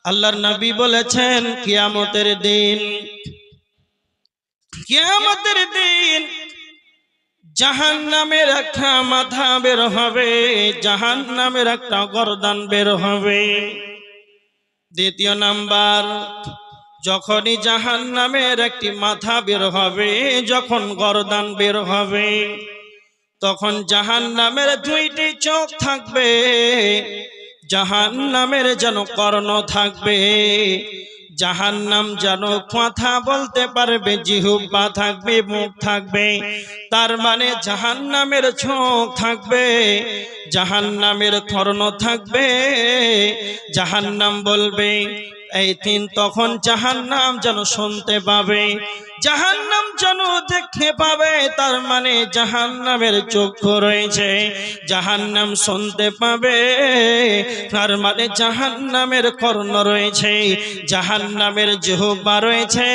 আল্লাহর নবী বলেছেন কিয়ামতের দিন জাহান্নামের একটা মাথা বের হবে, জাহান্নামের একটা গর্দান বের হবে। দ্বিতীয় নাম্বার, যখনই জাহান্নামের একটি মাথা বের হবে, যখন গর্দান বের হবে, তখন জাহান্নামের দুইটি চোখ থাকবে, জাহান্নামের যেন কর্ণ থাকবে, জাহান্নাম যেন কথা বলতে পারবে, জিহ্বা থাকবে, মুখ থাকবে। তার মানে জাহান্নামের চোখ থাকবে, জাহান্নামের কর্ণ থাকবে। জাহান্নাম বলবে এই তিন, তখন জাহান্নাম যেন শুনতে পাবে, জাহান্নাম যেন দেখতে পাবে। তার মানে জাহান্নামের চক্ষু রয়েছে, জাহান্নাম শুনতে পাবে। তার মানে জাহান্নামের কর্ণ রয়েছে, জাহান্নামের জিহ্বা রয়েছে।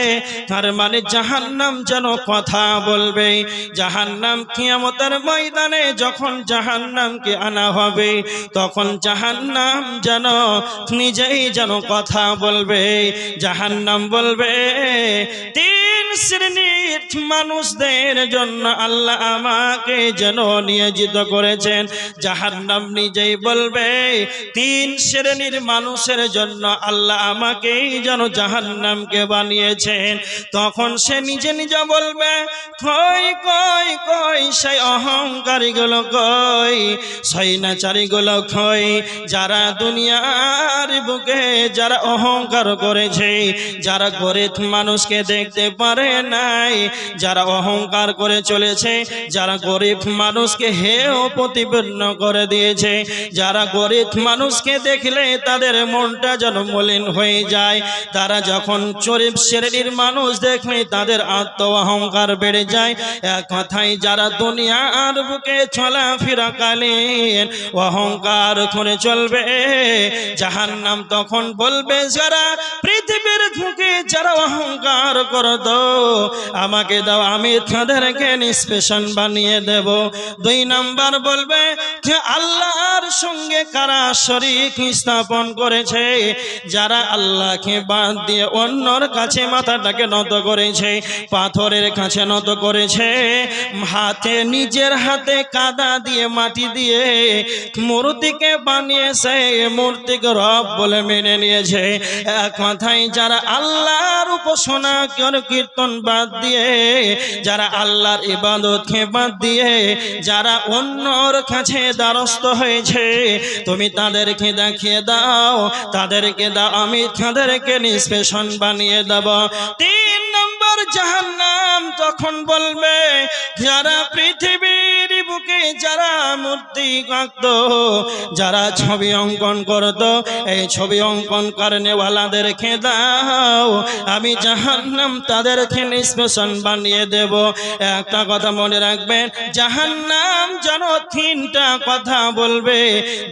তার মানে জাহান্নাম যেন কথা বলবে। জাহান্নাম কিয়ামতের ময়দানে যখন জাহান্নামকে আনা হবে, তখন জাহান্নাম যেন নিজেই যেন কথা বলবে। জাহান্নাম বলবে তিন শ্রেণীর মানুষদের জন্য আল্লাহ আমাকে যেন নিয়োজিত করেছেন। জাহান্নাম নিজেই বলবে তিন শ্রেণীর মানুষের জন্য আল্লাহ আমাকেই যেন জাহান্নামকে বানিয়েছেন। তখন সে নিজে নিজে বলবে কই কই কই সেই অহংকারীগুলো কই, সৈনাচারীগুলো কই, যারা দুনিয়ার বুকে যারা অহংকার করেছে, যারা গরিব মানুষকে দেখতে পারে নাই, যারা অহংকার করে চলেছে, যারা গরিব মানুষকে হেয় প্রতিপন্ন করে দিয়েছে, যারা গরিব মানুষকে দেখলে তাদের মনটা যেন মলিন হয়ে যায়, তারা যখন গরিব শ্রেণীর মানুষ দেখলে তাদের আত্ম অহংকার বেড়ে যায়। এক কথায় যারা দুনিয়ার বুকে চলাফেরা কালীন অহংকার করে চলবে, জাহান্নাম তখন বলবে যারা পৃথিবীর বুকে যারা অহংকার করত আমাকে দাও, আমি তাদেরকে নিষ্পেষণ বানিয়ে দেব। দুই নাম্বার বলবে যে আল্লাহর সঙ্গে কারা শরীক স্থাপন করেছে, যারা আল্লাহকে বাদ দিয়ে অন্যর কাছে মাথাটাকে নত করেছে, পাথরের কাছে নত করেছে, হাতে নিজের হাতে কাদা দিয়ে মাটি দিয়ে মূর্তিকে বানিয়েছে, মূর্তিকে রব বলে মেনে নিয়েছে। এক কথায় যারা আল্লাহর উপাসনা কীর্তন বাদ দিয়ে, যারা আল্লাহর ইবাদতকে বাদ দিয়ে যারা অন্যর কাছে দ্বারস্থ হয়েছে, তুমি তাদেরকে দেখিয়ে দাও, তাদেরকে দাও, আমি তাদেরকে নিষ্পেষণ বানিয়ে দেব। তিন নম্বর জাহান্নাম তখন বলবে যারা পৃথিবীর বুকে যারা মূর্তি আঁকত, যারা ছবি অঙ্কন করত, এই ছবি অঙ্কন করেনেওয়ালাদেরকে দাও, আমি জাহান্নাম তাদেরকে নিষ্পেষণ বানিয়ে দেব। একটা কথা মনে রাখবেন, জাহান্নাম যেন তিনটা কথা বলবে,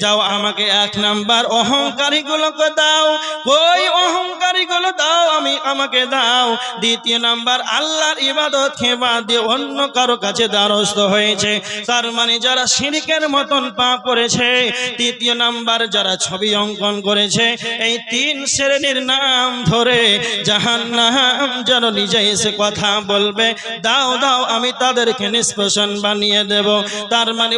যাও আমাকে এক নাম্বার অহংকারীগুলোকে দাও, ওই অহংকারীগুলো দাও, আমাকে দাও। দ্বিতীয় নাম্বার আল্লাহর ইবাদতকে বাদ দিয়ে অন্য কারো কাছে দ্বারস্থ হয়েছে, তার মানে যারা শিরকের মতন পাপ করেছে। তৃতীয় নাম্বার যারা ছবি অঙ্কন করেছে। এই তিন শ্রেণীর নাম ধরে জাহান্নাম যেন নিজে এসে কথা বলবে, দাও দাও, আমি তাদেরকে নিষ্পেষণ বানিয়ে দেব। তার মানে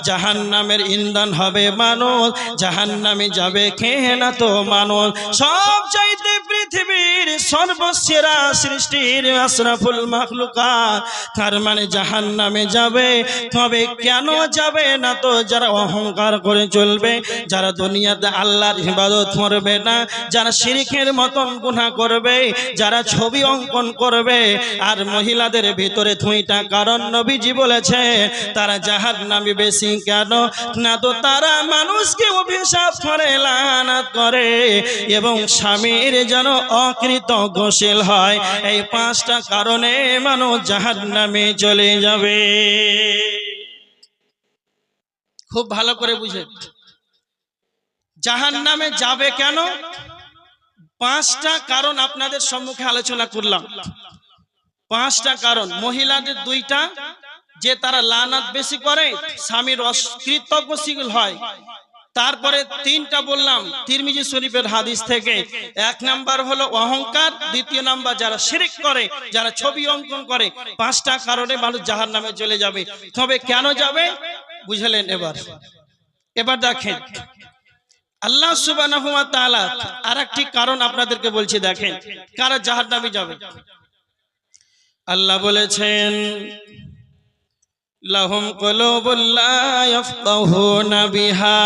জাহান্নামের ইন্ধন হবে মানুষ, জাহান্নামে যাবে কে না তো মানুষ। সব চাইতে পৃথিবীর সর্বসেরা সৃষ্টির আশরাফুল মাখলুকাত, তার মানে জাহান্নামে যাবে। তবে কেন যাবে না তো যারা অহংকার করে চলবে, যারা দুনিয়াতে আল্লাহর ইবাদত করবে না, যারা শিরকের মতন গুনাহ করবে, যারা ছবি অঙ্কন করবে। আর মহিলাদের ভিতরে দুইটা কারণ নবীজি বলেছে তারা জাহান্নামে বেশি। কেন না তো তারা মানুষকে অভিশাপ করে, লানত করে এবং স্বামীর যেন অকৃতজ্ঞশীল হয়। এই পাঁচটা কারণে মানুষ জাহান্নামে চলে যাবে। খুব ভালো করে বুঝে, জাহান্নামে যাবে কেন? পাঁচটা কারণ আপনাদের সম্মুখে আলোচনা করলাম। পাঁচটা কারণ। মহিলাদের দুইটা, যে তারা লানাত বেশি করে, স্বামীর অকৃতজ্ঞশীল হয়, তারপরে তিনটা বললাম তিরমিজি শরীফের হাদিস থেকে। এক নাম্বার হলো অহংকার, দ্বিতীয় নাম্বার যারা শিরক করে, যারা ছবি অঙ্কন করে, পাঁচটা কারণে মানুষ জাহান্নামে চলে যাবে। তবে কেন যাবে বুঝলেন? এবার দেখেন আল্লাহ সুবহানাহু ওয়া তাআলা আরেকটি কারণ আপনাদেরকে বলছি, দেখেন কারা জাহান্নামে যাবে। আল্লাহ বলেছেন লাহুম কুলুবুল লা ইয়াফকাহুনা বিহা,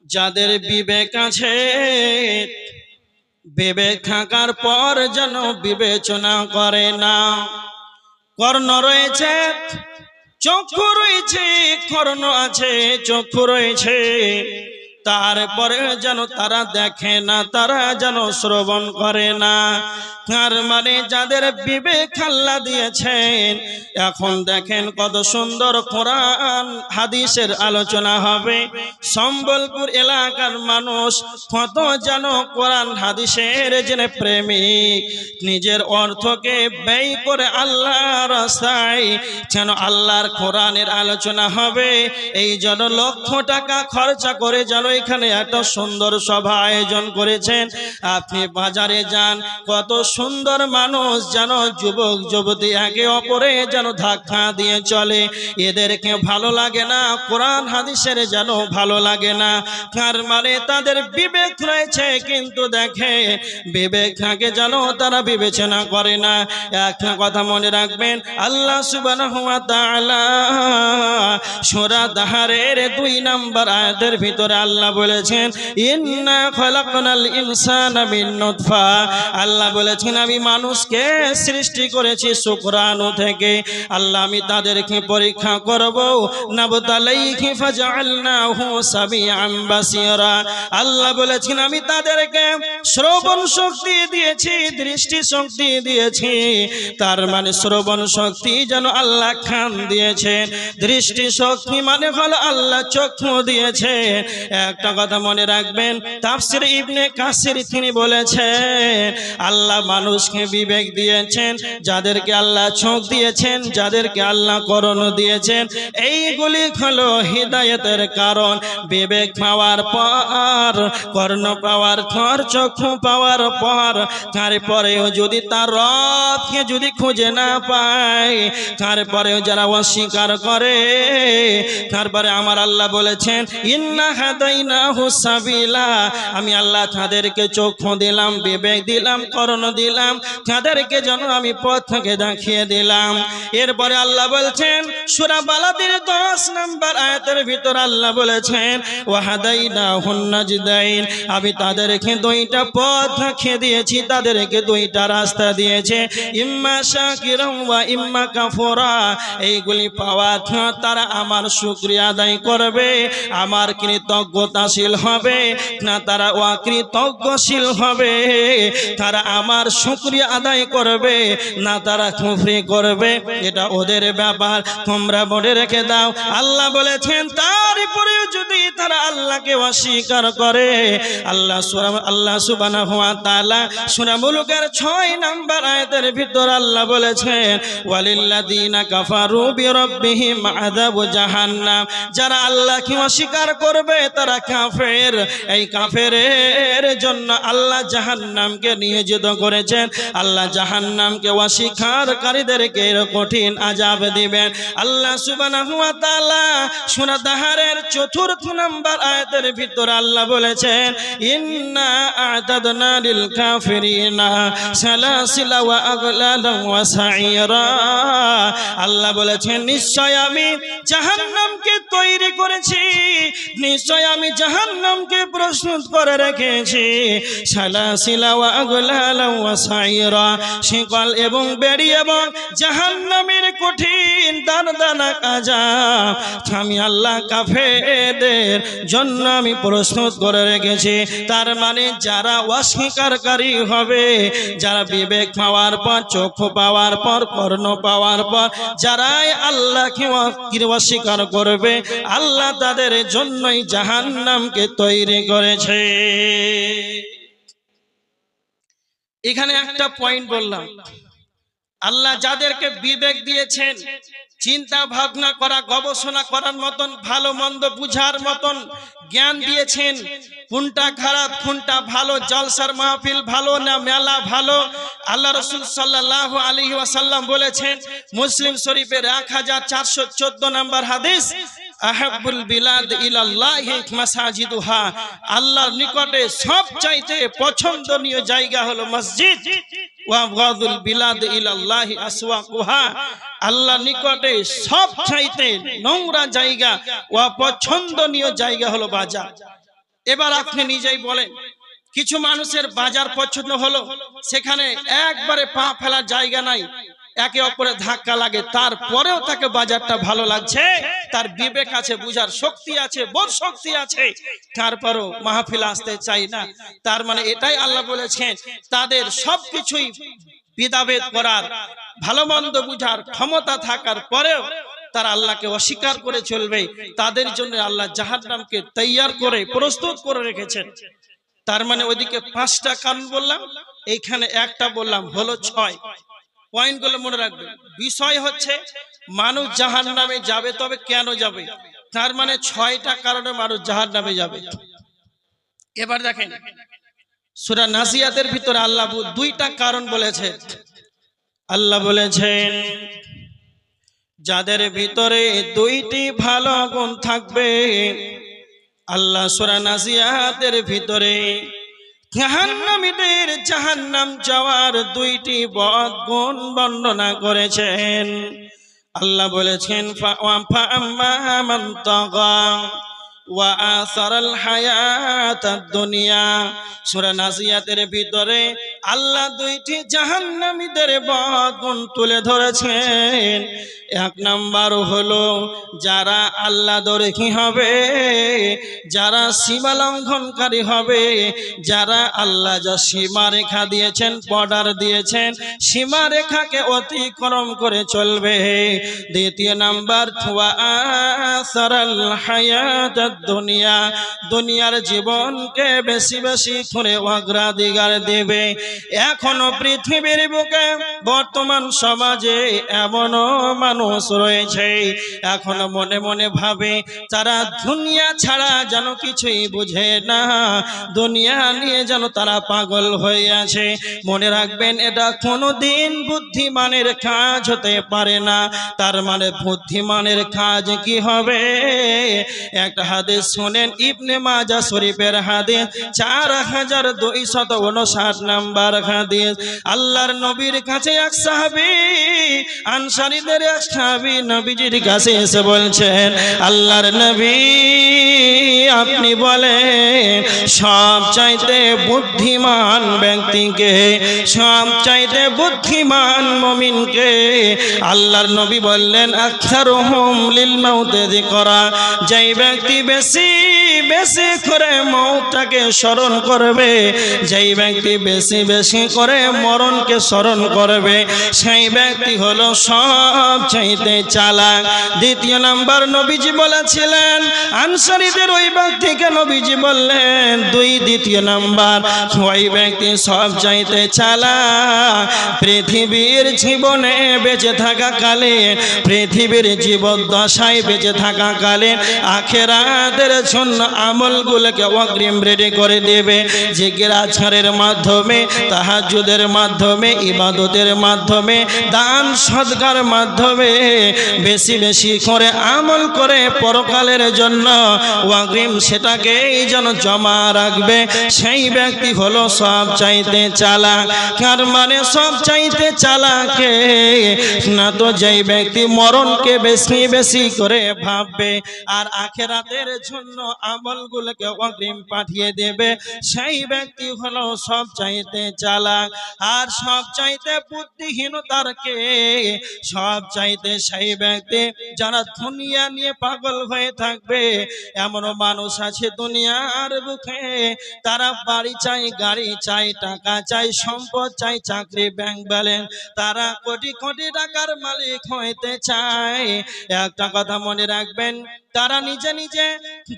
যাদের বিবেক আছে, বিবেক থাকার পর যেন বিবেচনা করে না। কর্ণ রয়েছে, চক্ষু রয়েছে, কর্ণ আছে, চক্ষু রয়েছে, তারপরে যেন তারা দেখে না, তারা যেন শ্রবণ করে না। তার মানে যাদের বিবেক আল্লাহ দিয়েছেন। এখন দেখেন কত সুন্দর কোরআন হাদিসের আলোচনা হবে। সম্বলপুর এলাকার মানুষ কত যেন কোরআন হাদিসের যেন প্রেমিক, নিজের অর্থকে ব্যয় করে আল্লাহর রাস্তায় যেন আল্লাহর কোরআনের আলোচনা হবে। এই জন্য লক্ষ টাকা খরচা করে যেন এখানে এত সুন্দর সভা আয়োজন করেছেন। আপনি বাজারে যান, কত সুন্দর মানুষ যেন যুবক যুবতী একে অপরে যেন ধাক্কা দিয়ে চলে। এদেরকে ভালো লাগে না, কোরআন হাদিসের যেন ভালো লাগে না। তার মানে তাদের বিবেক রয়েছে, কিন্তু দেখে বিবেক থাকে যেন তারা বিবেচনা করে না। একটা কথা মনে রাখবেন, আল্লাহ সুবহানাহু ওয়া তাআলা সূরা দাহরের 2 নম্বর আয়াতের ভিতরে আল্লাহ বলেছেন ইন্না খালাকনাল ইনসানা মিন নুতফা। আল্লাহ বলেছেন আমি মানুষকে সৃষ্টি করেছি শুকরাণু থেকে। আল্লাহ আমি তাদেরকে পরীক্ষা করব, নাবতালাইহি ফাজআলনাহু সামিআন বাসীরা। আল্লাহ বলেছেন আমি তাদেরকে শ্রবণ শক্তি দিয়েছি, দৃষ্টি শক্তি দিয়েছি। তার মানে শ্রবণ শক্তি যেন আল্লাহ খান দিয়েছে, দৃষ্টি শক্তি মানে হলো আল্লাহ চক্ষু দিয়েছে। একটা কথা মনে রাখবেন, তাফসীর ইবনে কাসির তিনি বলেছেন আল্লাহ মানুষকে বিবেক দিয়েছেন, যাদেরকে আল্লাহ চোখ দিয়েছেন, যাদেরকে আল্লাহ কর্ণ দিয়েছেন, এইগুলি হলো হিদায়াতের কারণ। বিবেক পাওয়ার পর, কর্ণ পাওয়ার পর, চক্ষু পাওয়ার পর, তারপরেও যদি তার রবকে যদি খুঁজে না পায়, তারপরেও যারা অস্বীকার করে, তারপরে আমার আল্লাহ বলেছেন ইন্না হাদাইনাহু সাবিলা। আমি আল্লাহ তাদেরকে চক্ষু দিলাম, বিবেক দিলাম, কর্ণ দিলাম, তাদেরকে যেন আমি পথ থেকে দেখিয়ে দিলাম। এরপরে আল্লাহ বলছেন সূরা বালাদের 10 নম্বর আয়াতের ভিতর আল্লাহ বলেছেন ওয়া হাদাইনাহুন নাজদাইন। আমি তাদেরকে 2টা পথ দেখিয়ে দিয়েছি, তাদেরকে 2টা রাস্তা দিয়েছে, ইম্মা শাকিরান ওয়া ইম্মা কাফুরা। এইগুলি পাওয়া তারা আমার শুকরিয়া আদায় করবে, আমার কৃতজ্ঞতাশীল হবে, না তারা অকৃতজ্ঞশীল হবে। তারা আমার শুকরিয়া আদায় করবে, না তারা কুফরি করবে, এটা ওদের ব্যাপার, তোমরা মনে রেখে দাও। আল্লাহ বলেছেন তারপরেও যদি তারা আল্লাহকে অস্বীকার করে, আল্লাহ সুবহানাহু ওয়া তাআলা সূরা মুলুকের 6 নম্বর আয়াতের ভিতর আল্লাহ বলেছেন ওয়ালিল্লাযিনা কাফারু বিরাব্বিহিম আযাবু জাহান্নাম। যারা আল্লাহকে অস্বীকার করবে তারা কাফের। এই কাফেরের জন্য আল্লাহ জাহান্নামকে নিয়োজিত করেছেন। আল্লাহ জাহান্নামকে অস্বীকারীদেরকে কঠিন আযাব দিবেন। আল্লাহ সুবহানাহু ওয়া তাআলা সূরা দাহরের 4 নম্বর আয়াতের ভিতর আল্লাহ বলেছেন ইন্না আ'তাদনা লিল কাফিরিনা সালাসিলা ওয়া আগলালা ওয়া সাইরা। আল্লাহ বলেছেন নিশ্চয় আমি জাহান্নামকে তৈরি করেছি, নিশ্চয় আমি জাহান্নামকে প্রস্তুত করে রেখেছি, সালাসিলা ওয়া আগলালা ওয়া সাইরা, শিকল এবং বেড়ি এবং জাহান্নামের কঠিন দানা আযাব আমি আল্লাহ কাফেরদের জন্য আমি প্রস্তুত করে রেখেছি। তার মানে যারা অস্বীকারী হবে, যারা বিবেক পাওয়ার পর, চক্ষু পাওয়ার পর, কর্ণ পাওয়ার পর যারাই আল্লাহকে অস্বীকার করবে, আল্লাহ তাদের জন্যই জাহান্নামকে তৈরি করেছে। এখানে একটা পয়েন্ট বললাম, আল্লাহ যাদেরকে বিবেক দিয়েছেন, চিন্তা ভাবনা করা, গবেষণা করার মতন, ভালো মন্দ বুঝার মতন জ্ঞান দিয়েছেন, কোনটা খারাপ কোনটা ভালো, জলসার মাহফিল ভালো না মেলা ভালো, আল্লাহ রাসূল সাল্লাল্লাহু আলাইহি ওয়াসাল্লাম বলেছেন, মুসলিম শরীফের 1414 নম্বর হাদিস, আহাব্বুল বিলাদ ইলাল্লাহি মাসাজিদুহা, আল্লাহর নিকটে সবচাইতে পছন্দনীয় জায়গা হলো মসজিদ, ওয়া আবগাদুল বিলাদ ইলাল্লাহি আসওয়াকুহা, আল্লাহর নিকটে সবচাইতে নোংরা জায়গা ওয়া পছন্দনীয় জায়গা হলো বাজার। এবার আপনি নিজেই বলেন, কিছু মানুষের বাজার পছন্দ হলো, সেখানে একবারে পা ফেলার জায়গা নাই, একে অপরের ধাক্কা লাগে, তারপরেও তাকে বাজারটা ভালো লাগছে, তার বিবেক আছে, বুঝার শক্তি আছে, বোধ শক্তি আছে, তারপরও মাহফিল আসতে চাই না। তার মানে এটাই আল্লাহ বলেছেন, তাদের সবকিছুই বিদাভেদ করার, ভালো মন্দ বুঝার ক্ষমতা থাকার পরেও তারা আল্লাহকে অস্বীকার করে চলবে, তাদের জন্য আল্লাহ জাহান্নামকে তৈয়ার করে প্রস্তুত করে রেখেছেন। তার মানে ওইদিকে 5টা কারণ বললাম, এইখানে একটা বললাম, হলো 6 পয়েন্টগুলো মনে রাখবেন। বিষয় হচ্ছে মানুষ জাহান্নামে যাবে, তবে কেন যাবে? তার মানে 6টা কারণে মানুষ জাহান্নামে যাবে। এবার দেখেন সূরা নাজিয়াতের ভিতরে আল্লাহ 2টা কারণ বলেছেন। আল্লাহ বলেছেন, যাদের ভিতরে 2টি ভালো গুণ থাকবে, আল্লাহ সূরা নাজিয়াতের ভিতরে জাহান্নামীদের জাহান্নাম যাওয়ার 2টি বদ গুণ বর্ণনা করেছেন। আল্লাহ বলেছেন, ফাআম্মা মান তাগা ওয়া আসারাল হায়াতাদ দুনিয়া, সূরা নাজিয়াতের ভিতরে আল্লাহ 2টি জাহান্নামীদের বদ গুণ তুলে ধরেছেন। 1 নাম্বার হলো যারা আল্লাহ দ্রোহী হবে, যারা সীমা লঙ্ঘনকারী হবে, যারা আল্লাহ যা সীমা রেখা দিয়েছেন, বর্ডার দিয়েছেন, সীমা রেখাকে অতিক্রম করে চলবে। 2 নাম্বার, ওয়া আসারাল হায়াতাদ দুনিয়া, দুনিয়ার জীবনকে বেশি বেশি করে অগ্রাধিকার দেবে। এখনো পৃথিবীর বুকে বর্তমান সমাজে এমনও মানুষ রয়েছে, এখনো মনে মনে ভাবে তারা দুনিয়া ছাড়া যেন কিছুই বুঝে না, দুনিয়া নিয়ে যেন তারা পাগল হয়ে আছে। মনে রাখবেন, এটা কোনোদিন বুদ্ধিমানের কাজ হতে পারে না। তার মানে বুদ্ধিমানের কাজ কি হবে? একটা হাদিস শুনেন, ইবনে মাজাহ শরীফের হাদিস 4259 নাম্বার হাদিস। আল্লাহর নবীর কাছে এক সাহাবী, আনসারীদের এক সাহাবী নবীজির কাছে এসে বলছেন, আল্লাহর নবী আপনি বলেন সবচাইতে বুদ্ধিমান ব্যক্তিকে, সবচাইতে বুদ্ধিমান মুমিনকে? আল্লাহর নবী বললেন, আকসারুহুম লিল মাউতি যিকরা, যেই ব্যক্তি বেশি বেশি করে মওতটাকে স্মরণ করবে, যেই ব্যক্তি বেশি বেশি করে মরণকে স্মরণ করবে, সেই ব্যক্তি হলো সবচাইতে চালাক। 2 নাম্বার নবীজি বলেছিলেন, আনসারীদের ওই ব্যক্তিকে নবীজি বললেন, 2 নাম্বার, ওই ব্যক্তি সবচাইতে চালাক পৃথিবীর জীবনে বেঁচে থাকাকালীন, পৃথিবীর জীবদ্দশায় বেঁচে থাকাকালীন আখিরাতের জন্য আমলগুলোকে অগ্রিম রেডি করে দেবে। জিকির আজকারের মাধ্যমে, তাহাজ্জুদের মাধ্যমে, ইবাদতের মাধ্যমে, দান সদকার মাধ্যমে বেশি বেশি করে আমল করে পরকালের জন্য অগ্রিম সেটাকেই যেন জমা রাখবে, সেই ব্যক্তি হলো সবচাইতে চালাক। কার মানে সবচাইতে চালাকে না, তো যেই ব্যক্তি মরণকে বেশি বেশি করে ভাববে আর আখিরাতের জন্য আমলগুলোকে অগ্রিম পাঠিয়ে দেবে, সেই ব্যক্তি হলো সবচাইতে চালাক। আর সবচাইতে বুদ্ধিহীনতারকে, সবচাইতে সেই ব্যক্তি যারা দুনিয়া নিয়ে পাগল হয়ে থাকবে। এমনও মানুষ আছে দুনিয়ার বুকে, তারা বাড়ি চাই, গাড়ি চাই, টাকা চাই, সম্পদ চাই, চাকরি, ব্যাংক ব্যালেন্স, তারা কোটি কোটি টাকার মালিক হইতে চায়। একটা কথা মনে রাখবেন, তারা নিজে নিজে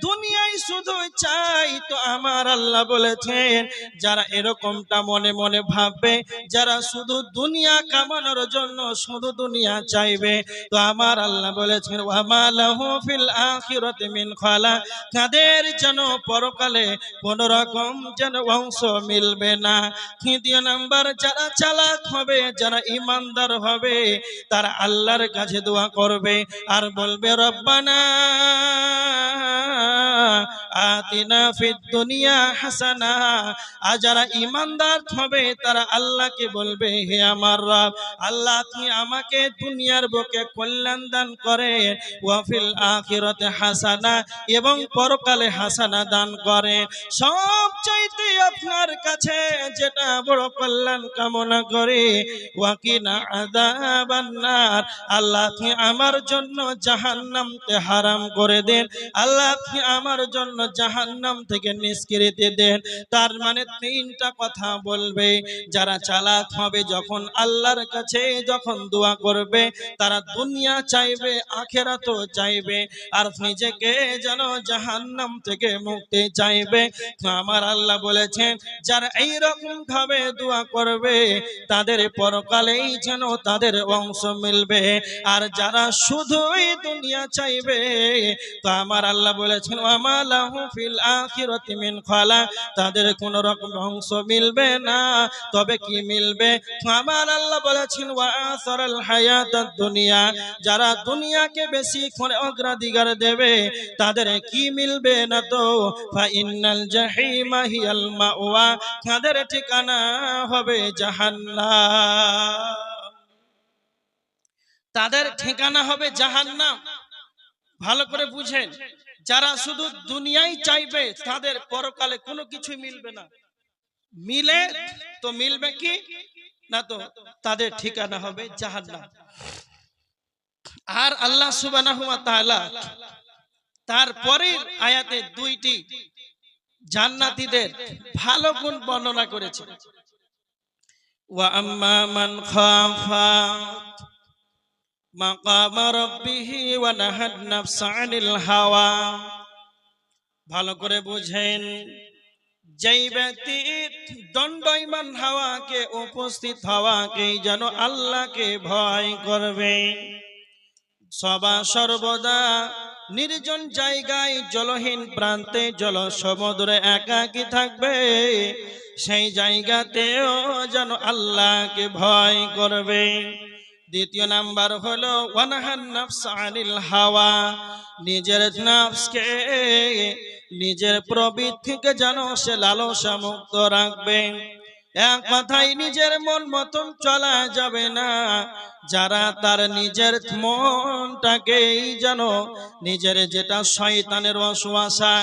দুনিয়ায় শুধু চাই। তো আমার আল্লাহ বলেছেন যারা এরকমটা মনে মনে ভাববে, যারা শুধু দুনিয়া কামানোর জন্য শুধু দুনিয়া চাইবে, তো আমার আল্লাহ বলেছেন ওয়ামা লাহু ফিল আখিরাতি মিন খালাক, তাদের যেন পরকালে কোন রকম যেন অংশ মিলবে না। তৃতীয় নাম্বার, যারা চালাক হবে, যারা ইমানদার হবে, তারা আল্লাহর কাছে দোয়া করবে আর বলবে রব্বানা আতিনা ফিদ দুনিয়া হাসানা। আর যারা ইমানদার হবে তারা আল্লাহকে বলবে হে আমার রব, আল্লাহ আপনি আমাকে দুনিয়ার বুকে কল্যাণ দান করেন, ওয়া ফিল আখিরাতে হাসানা, এবং পরকালে হাসানা দান করেন। সবচাইতে আপনার কাছে যেটা বড় কল্যাণ কামনা করি, ওয়াকিনা আযাবান নার, আল্লাহ আপনি আমার জন্য জাহান্নামকে হারাম করে দেন, আল্লাহ আপনি আমার জন্য জাহান্নাম থেকে নিষ্কৃতি দেন। তার মানে তিনটা কথা বলবে। যারা চালাক হবে যখন আল্লাহর কাছে যখন দোয়া করবে, তারা দুনিয়া চাইবে, আখিরাতও চাইবে, আর নিজেকে যেন জাহান্নাম থেকে মুক্তি চাইবে। আমার আল্লাহ বলেছেন যারা এইরকম ভাবে দোয়া করবে তাদের পরকালেই যেন তাদের অংশ মিলবে। আর যারা শুধুই দুনিয়া চাইবে, তো আমার আল্লাহ বলেছেন ওয়ামা লাহু ফিল আখিরাতি মিন খালাক, তাদের কোন রকম অংশ মিলবে না। তবে কি মিলবে? আমার আল্লাহ বলেছেন ওয়া আসারাল হায়াতাদ দুনিয়া, যারা দুনিয়াকে বেশি করে অগ্রাধিকার দেবে তাদের কি মিলবে না? তো ফা ইন্নাল জাহিমা হিয়াল মাওয়া, তাদের ঠিকানা হবে জাহান্নাম, তাদের ঠিকানা হবে জাহান্নাম। ভালো করে বুঝেন, যারা শুধু দুনিয়াই চাইবে তাদের পরকালে কোনো কিছু মিলবে না। মিলে তো মিলবে কি না, তো তাদের ঠিকানা হবে জাহান্নাম। আর আল্লাহ সুবহানাহু ওয়া তাআলা তারপরের আয়াতে দুইটি জান্নাতীদের ভালো গুণ বর্ণনা করেছেন। ওয়া আম্মা মান খাফা মাকাম রাব্বিহি ওয়া নাহান নাফসা আনিল হাওয়া। ভালো করে বুঝেন, যেই ব্যক্তি দণ্ডায়মান হাওয়াকে উপস্থিত হওয়াকে যেন আল্লাহকে ভয় করবে, সদা সর্বদা নির্জন জায়গায় জলহীন প্রান্তে জল সমুদ্রে একাকী থাকবে, সেই জায়গাতেও যেন আল্লাহকে ভয় করবে। দ্বিতীয় নাম্বার হলো ওয়ানাহান নাফসা আনিল হাওয়া, নিজের নফসকে নিজের প্রবৃত্তিকে যেন সে লালসা মুক্ত রাখবে। এক কথায় নিজের মন মতন চলা যাবে না। যারা তার নিজের মনটাকেই যেন নিজের যেটা শয়তানের ওয়াসওয়াসা,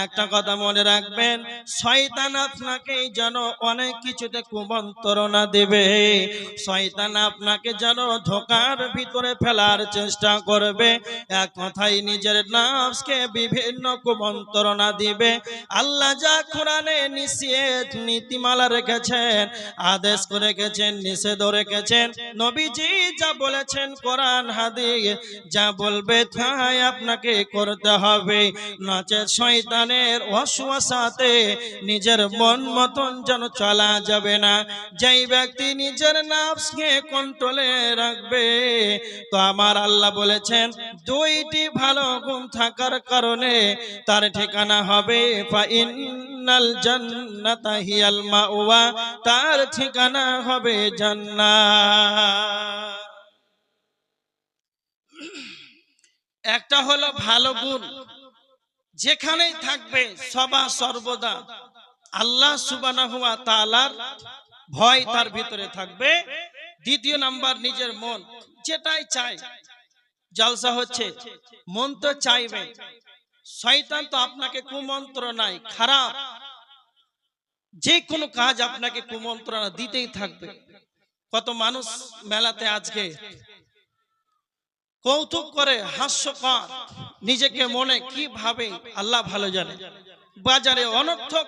একটা কথা মনে রাখবেন, শয়তান আপনাকে যেন অনেক কিছুতে কুমন্ত্রণা দেবে, শয়তান আপনাকে যেন ধোঁকার ভিতরে ফেলার চেষ্টা করবে। এক কথায় নিজের নফসকে বিভিন্ন কুমন্ত্রণা দিবে। আল্লাহ যা কোরআনে নিষেধ নীতিমালা রেখেছেন, আদেশ করে রেখেছেন, নিষেধ রেখেছেন, নবীজি যা বলেছেন কোরআন হাদিস যা বলবে তাই আপনাকে করতে হবে। নচেত শয়তানের ওয়াসওয়াসাতে নিজের মন মতন যেন চলা যাবে না। যেই ব্যক্তি নিজের নফসকে কন্ট্রোলে রাখবে, তো আমার আল্লাহ বলেছেন দুইটি ভালো গুণ থাকার কারণে তার ঠিকানা হবে ফা ইন্নাল জান্নাতা হিয়াল মাওয়া, তার ঠিকানা হবে জান্নাত। একটা হলো ভালো গুণ, যেখানেই থাকবে সদা সর্বদা আল্লাহ সুবহানাহু ওয়া তাআলার ভয় তার ভিতরে থাকবে। দ্বিতীয় নাম্বার, নিজের মন যেটাই চায়, জলসা হচ্ছে মন তো চাইবে, শয়তান তো আপনাকে কুমন্ত্রণায় খারাপ যে কোনো কাজ আপনাকে কুমন্ত্রণা দিতেই থাকবে। কত মানুষ মেলাতে আজকে কৌতুক করে, হাস্যকর, নিজেকে মনে কি ভাবে আল্লাহ ভালো জানে, বাজারে অনর্থক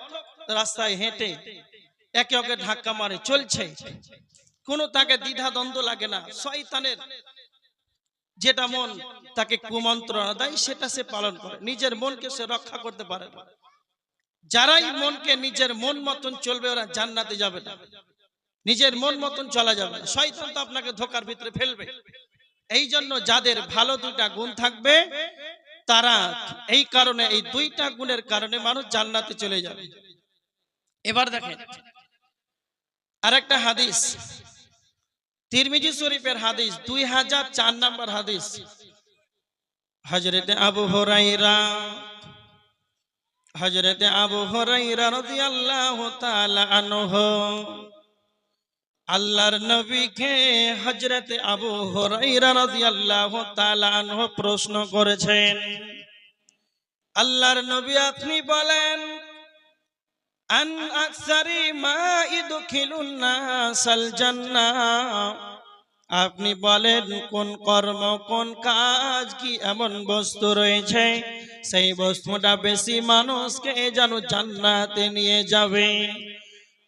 রাস্তায় হেঁটে একে ওকে ধাক্কা মারে চলছে, কোনো তাকে দ্বিধা দ্বন্দ্ব লাগে না। শয়তানের যেটা মন তাকে কুমন্ত্রণা দেয় সেটা সে পালন করে, নিজের মনকে সে রক্ষা করতে পারে না। যারাই মনকে নিজের মন মতন চলবে ওরা জান্নাতে যাবে না, নিজের মন মতন চলা যাবে না, শয়তান তো আপনাকে ধোকার ভিতরে ফেলবে। এই জন্য যাদের ভালো দুইটা গুণ থাকবে তারা এই কারণে, এই দুইটা গুণের কারণে মানুষ জান্নাতে চলে যাবে। এবার দেখেন আরেকটা হাদিস, তিরমিজি শরীফের হাদিস 2004 নম্বর হাদিস। হযরতে আবু হুরায়রা রাদিয়াল্লাহু তাআলা আনহু, আল্লাহর নবীকে হযরতে আবু হুরায়রা রাদিয়াল্লাহু তাআলা আনহু প্রশ্ন করেছেন, আল্লাহর নবী আপনি বলেন, আন আকসারি মা ইদখিলুন নাসাল জান্নাহ, আপনি বলেন কোন কর্ম কোন কাজ কি এমন বস্তু রয়েছে সেই বস্তুটা বেশি মানুষকে যেন জান্নাতে নিয়ে যাবে।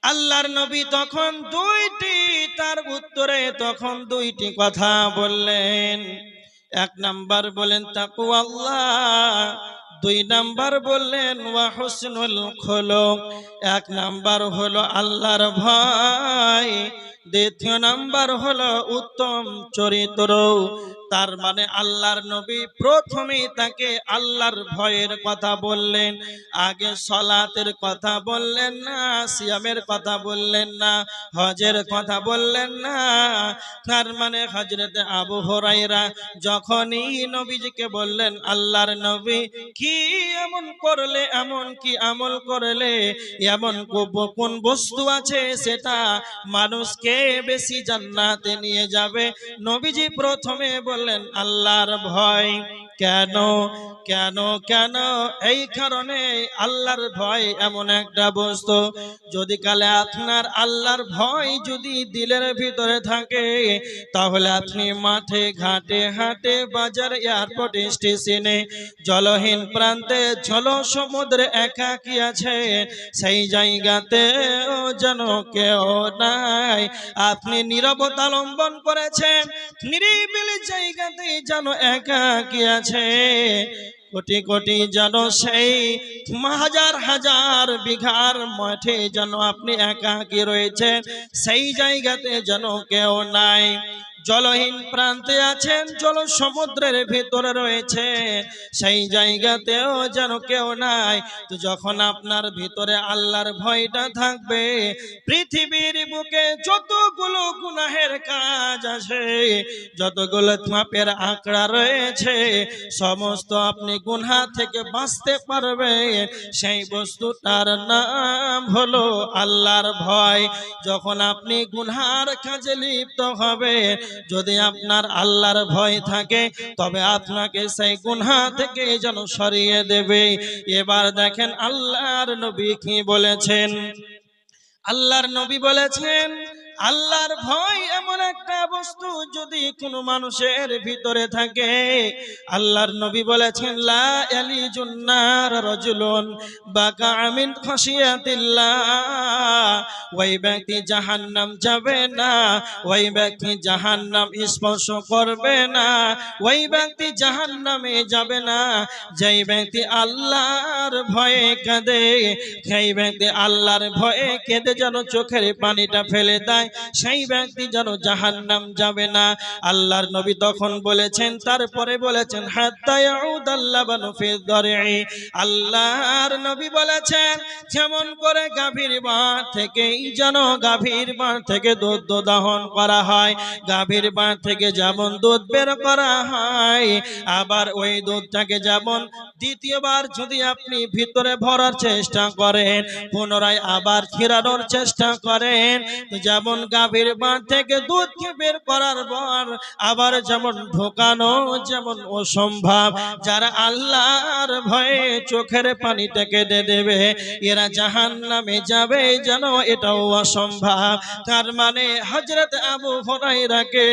আল্লাহর নবী তখন তার উত্তরে তখন দুইটি কথা বললেন। এক নাম্বার বলেন তাকওয়াল্লাহ, দুই নাম্বার বললেন ওয়া হুসনুল খুলুক। এক নাম্বার হলো আল্লাহর ভয়, দ্বিতীয় নাম্বার হলো উত্তম চরিত্র। তার মানে আল্লাহর নবী প্রথমে তাকে আল্লাহর ভয়ের কথা বললেন, আগে সালাতের কথা বললেন না, সিয়ামের কথা বললেন না, হজের কথা বললেন না। তার মানে হযরত আবু হুরায়রা যখনই নবীজিকে বললেন, আল্লাহর নবী কি এমন করলে, এমন কি আমল করলে, এমন কোন বস্তু আছে সেটা মানুষকে বেশি জান্নাতে নিয়ে যাবে, নবীজি প্রথমে বললেন আল্লাহর ভয়। কেন কেন কেন? এই কারণে আল্লাহর ভয় এমন একটা বস্তু, যদি কালে আপনার আল্লাহর ভয় যদি দিলের ভিতরে থাকে, তাহলে আপনি মাঠে ঘাটে হাটে বাজার এয়ারপোর্ট স্টেশনে জলহীন প্রান্তে জল সমুদ্রে একাকী আছে, সেই জায়গাতে যেন কেউ নাই, আপনি নীরবতা অবলম্বন করেছেন, নিরিবিলি জায়গাতে যেন একাকী আছে, কোটি কোটি যেন সেই হাজার হাজার বিঘার মাঠে যেন আপনি একাকী রয়েছেন, সেই জায়গাতে যেন কেউ নাই, জলহীন প্রান্তে আছেন, জল সমুদ্রের ভিতরে রয়েছে, সেই জায়গাতেও যেন কেউ নাই। তো যখন আপনার ভিতরে আল্লাহর ভয়টা থাকবে, পৃথিবীর বুকে যতগুলো গুনাহের কাজ আছে, যতগুলো পাপের আঁকড়া রয়েছে, সমস্ত আপনি গুনাহ থেকে বাঁচতে পারবেন। সেই বস্তুটার নাম হলো আল্লাহর ভয়। যখন আপনি গুনাহের কাজে লিপ্ত হবে, যদি আপনার আল্লাহর ভয় থাকে, তবে আপনাকে সেই গুনাহ থেকে যেন সরিয়ে দেবে। এবার দেখেন আল্লাহর নবী কি বলেছেন। আল্লাহর নবী বলেছেন, আল্লাহর ভয় এমন একটা বস্তু যদি কোনো মানুষের ভিতরে থাকে, আল্লাহর নবী বলেছেন লা ইয়ালিজুন নার রাজুলুন বাকা মিন খাশিয়াতিল্লাহ, ওই ব্যক্তি জাহান্নাম যাবে না, ওই ব্যক্তি জাহান্নাম স্পর্শ করবে না, ওই ব্যক্তি জাহান্নামে যাবে না যেই ব্যক্তি আল্লাহর ভয়ে কাঁদে, সেই ব্যক্তি আল্লাহর ভয়ে কেঁদে যেন চোখের পানিটা ফেলে দেয়, সেই ব্যক্তি যেন জাহান্নাম যাবে না। আল্লাহর নবী তখন বলেছেন, তারপরে বলেছেন হাত্তা ইয়াউদাল লাবানু ফি দার'i, আল্লাহর নবী বলেছেন যেমন করে গাভীর বাট থেকেই যেন গাভীর বাট থেকে দুধ দহন করা হয়, গাভীর বাট থেকে যেমন দুধ বের করা হয়, আবার ওই দুধটাকে যেমন দ্বিতীয়বার যদি আপনি ভিতরে ভরার চেষ্টা করেন, পুনরায় আবার ফেরানোর চেষ্টা করেন, যেমন গাভীর বাট থেকে দুধকে বের করার পর আবার যেমন ঢোকানো যেমন অসম্ভব, যারা আল্লাহর ভয়ে চোখের পানিটা কেটে দেবে এরা জাহান্নামে যাবে যেন এটাও অসম্ভব। তার মানে হযরত আবু হুরায়রাকে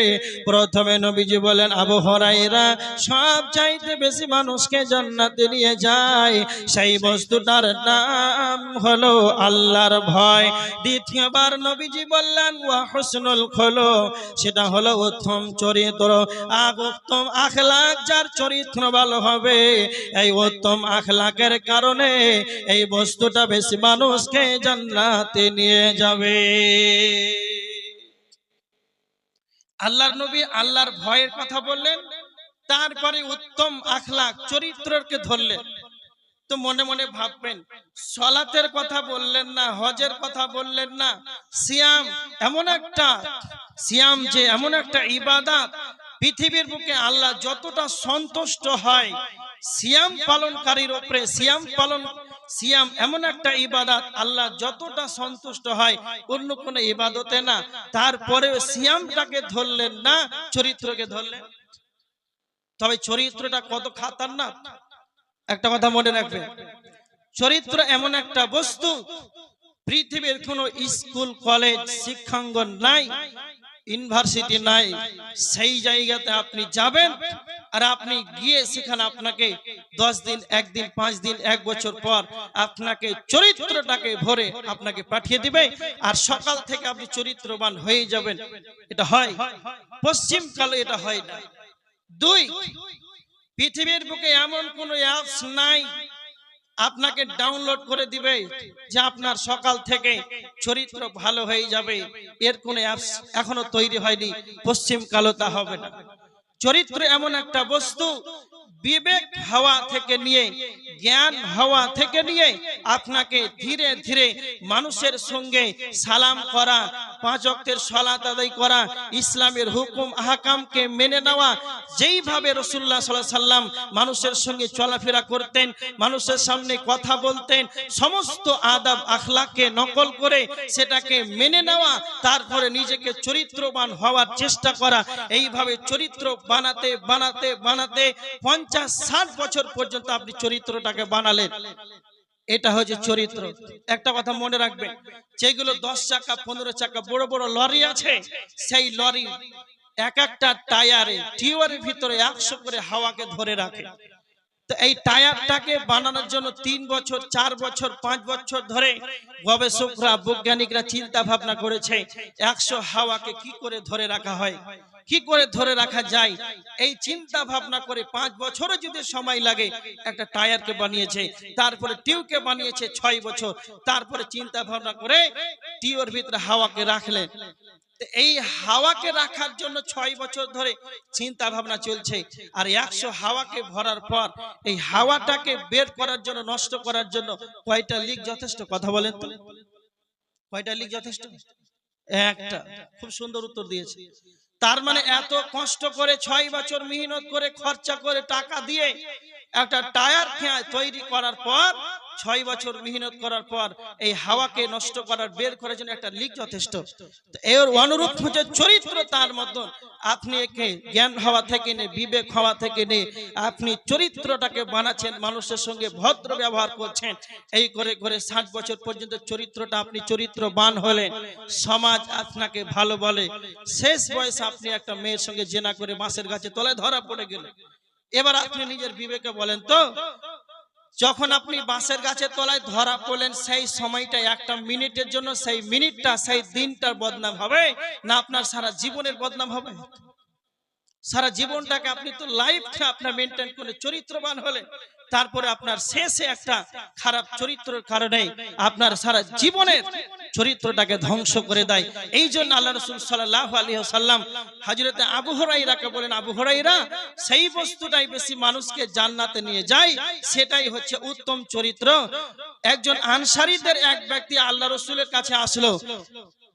প্রথমে নবীজি বলেন, আবু হুরায়রা সব চাইতে বেশি মানুষকে জান্নাতে নিয়ে যায়, সেই বস্তুটার নাম হলো আল্লাহর ভয়। দ্বিতীয়বার নবীজি বললেন, আখলাক ওয়া হুসনুল খুলুক, সেটা হলো উত্তম চরিত্র। উত্তম আখলাক যার চরিত্র ভালো হবে, এই উত্তম আখলাকের কারণে এই বস্তুটা বেশি মানুষকে জান্নাতে নিয়ে যাবে। আল্লাহর নবী আল্লাহর ভয়ের কথা বললেন, তারপরে উত্তম আখলাক চরিত্রকে ধরলেন। তো মনে মনে ভাববেন, সালাতের কথা বললেন না, হজের কথা বললেন না, সিয়াম যে এমন একটা ইবাদত, পৃথিবীর বুকে আল্লাহ যতটা সন্তুষ্ট হয় সিয়াম পালনকারীর উপরে, সিয়াম এমন একটা ইবাদত আল্লাহ যতটা সন্তুষ্ট হয় অন্য কোন ইবাদতে না। তারপরে সিয়ামটাকে ধরলেন না, চরিত্রকে ধরলেন। তবে চরিত্রটা কত খাতারনাক একটা কথা মনে রাখবেন, চরিত্র এমন একটা বস্তু, পৃথিবীর কোনো স্কুল কলেজ শিক্ষাঙ্গন নাই, ইউনিভার্সিটি নাই, সেই জায়গাতে আপনি যাবেন আর আপনি গিয়ে সেখানে আপনাকে 10 দিন, 1 দিন, 5 দিন, 1 বছর পর আপনাকে চরিত্রটাকে ভরে আপনাকে পাঠিয়ে দিবে আর সকাল থেকে আপনি চরিত্রবান হয়ে যাবেন। এটা হয় পশ্চিম কালে, এটা হয় না। 2, পৃথিবীর বুকে এমন কোন অ্যাপস নাই আপনাকে ডাউনলোড করে দিবে যে আপনার সকাল থেকে চরিত্র ভালো হয়ে যাবে। এর কোন অ্যাপস এখনো তৈরি হয়নি, পশ্চিম কালো তা হবে না। চরিত্র এমন একটা বস্তু, বিবেক হওয়া থেকে নিয়ে, জ্ঞান হওয়া থেকে নিয়ে আপনাকে ধীরে ধীরে মানুষের সঙ্গে সালাম করা, 5 ওয়াক্তের সালাত আদায় করা, ইসলামের হুকুম আহকামকে মেনে নেওয়া, যেইভাবে রাসূলুল্লাহ সাল্লাল্লাহু আলাইহি সাল্লাম মানুষের সঙ্গে চলাফেরা করতেন, মানুষের সামনে কথা বলতেন, সমস্ত আদব আখলাককে নকল করে সেটাকে মেনে নেওয়া, তারপরে নিজেকে চরিত্রবান হওয়ার চেষ্টা করা। এইভাবে চরিত্র বানাতে বানাতে বানাতে 50-60 বছর পর্যন্ত আপনি চরিত্রটাকে বানালেন। এটা হচ্ছে চরিত্র। একটা কথা মনে রাখবেন, যেগুলো 10 চাকা 15 চাকা বড় বড় লরি আছে, সেই লরি এক একটা টায়ারে টিউবের ভিতরে 100 করে হাওয়াকে ধরে রাখে। তো এই টায়ারটাকে বানানোর জন্য 3 বছর 4 বছর 5 বছর ধরে গবেষকরা, বৈজ্ঞানিকরা চিন্তা ভাবনা করেছে 100 হাওয়াকে কি করে ধরে রাখা হয়, কি করে ধরে রাখা যায়। এই চিন্তা ভাবনা করে 5 বছরও যদি সময় লাগে একটা টায়ারকে বানিয়েছে, তারপরে টিউবকে বানিয়েছে 6 বছর, তারপরে চিন্তা ভাবনা করে টিউবের ভিতরে হাওয়াকে রাখলেন। এই হাওয়াকে রাখার জন্য 6 বছর ধরে চিন্তা ভাবনা চলছে, আর 100 হাওয়াকে ভরার পর এই হাওয়াটাকে বের করার জন্য, নষ্ট করার জন্য কয়টা লিক যথেষ্ট? কথা বলেন তো, কয়টা লিক যথেষ্ট? একটা। খুব সুন্দর উত্তর দিয়েছে। তার মানে এত কষ্ট করে 6 বছর মেহনত করে, খরচা করে, টাকা দিয়ে একটা টায়ার তৈরি করার পর, 6 বছর মেহনত করার পর এই হাওয়াকে নষ্ট করার, বের করার জন্য একটা লিক যথেষ্ট। তো এর অনুরূপ হচ্ছে চরিত্র। তার মতন আপনি একে জ্ঞান হওয়া থেকে নে, বিবেক হওয়া থেকে নে, আপনি চরিত্রটাকে বানাচ্ছেন, মানুষের সঙ্গে ভদ্র ব্যবহার করছেন। এই করে করে 60 বছর পর্যন্ত চরিত্রটা, আপনি চরিত্রবান হলেন, সমাজ আপনাকে ভালো বলে। শেষ বয়সে আপনি একটা মেয়ের সঙ্গে জেনা করে বাঁশের গাছে তলায় ধরা পড়ে গেলেন। এবার আপনি নিজের বিবেকে বলেন তো, যখন আপনি বাঁশের গাছের তলায় ধরা পড়লেন, সেই সময়টা একটা মিনিটের জন্য, সেই মিনিটটা, সেই দিনটার বদনাম হবে না আপনার সারা জীবনের বদনাম হবে? সারা জীবনটাকে আপনি তো লাইফটা আপনার মেনটেন করে চরিত্রবান হলেন, তারপরে আপনার শেষে একটা খারাপ চরিত্রের কারণে আপনার সারা জীবনের চরিত্রটাকে ধ্বংস করে দেয়। এই জন্য আল্লাহ রাসূল সাল্লাল্লাহু আলাইহি ওয়াসাল্লাম হযরতে আবু হুরায়রাকে বলেন, আবু হুরায়রা, সেই বস্তুটাই বেশি মানুষকে জান্নাতে নিয়ে যায়, সেটাই হচ্ছে উত্তম চরিত্র। একজন আনসারীদের এক ব্যক্তি আল্লাহ রাসূলের কাছে আসলো,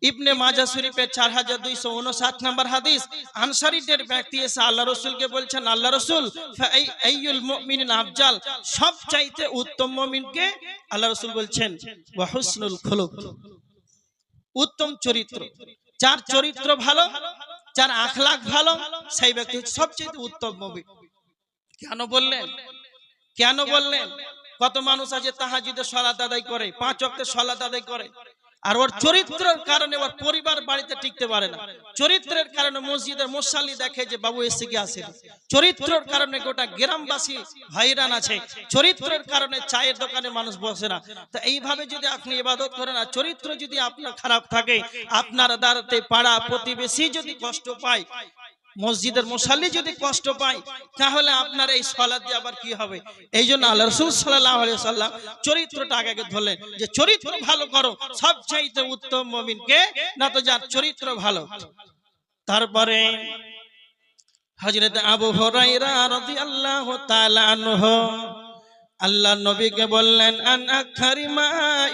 ইবনে মাজাহ শরীফের 4259 নম্বর হাদিস। আনসারীদের ব্যক্তি এসে আল্লাহ রাসূলকে বলছেন, আল্লাহ রাসূল, ফাআইয়ুল মুমিনিন আফজাল, সবচাইতে উত্তম মুমিনকে? আল্লাহ রাসূল বলছেন, ওয়া হুসনুল খুলুক, উত্তম চরিত্র। যার চরিত্র ভালো, যার আখলাক ভালো, সেই ব্যক্তি হচ্ছে সবচাইতে উত্তম মুমিন। কেন বললেন? কেন বললেন? কত মানুষ আছে তাহাজ্জুদের সালাত আদায় করে, 5 ওয়াক্তের সালাত আদায় করে, আর ওর চরিত্রের কারণে ওর পরিবার বাড়িতে টিকতে পারে না। চরিত্রের কারণে মসজিদের মুসাল্লি দেখে যে বাবু এসে কি আসে, চরিত্রের কারণে গোটা গ্রামবাসী হয়রান আছে, চরিত্রের কারণে চায়ের দোকানে মানুষ বসে না। তো এইভাবে যদি আপনি ইবাদত করেন আর চরিত্র যদি আপনার খারাপ থাকে, আপনার দ্বারাতে পাড়া প্রতিবেশী যদি কষ্ট পায়, মসজিদের মুসাল্লি যদি কষ্ট পায়, তাহলে আপনার এই সালাত দিয়ে আবার কি হবে? এই জন্য আল্লাহ রাসূল সাল্লাল্লাহু আলাইহি সাল্লাম চরিত্রটা আগে ধরলেন যে চরিত্র ভালো করো, সবচাইতে উত্তম মুমিনকে না তো যার চরিত্র ভালো। তারপরে হযরত আবু হুরায়রা রাদিয়াল্লাহু তাআলা আনহু আল্লাহ নবীকে বললেন, আন আকথারি মা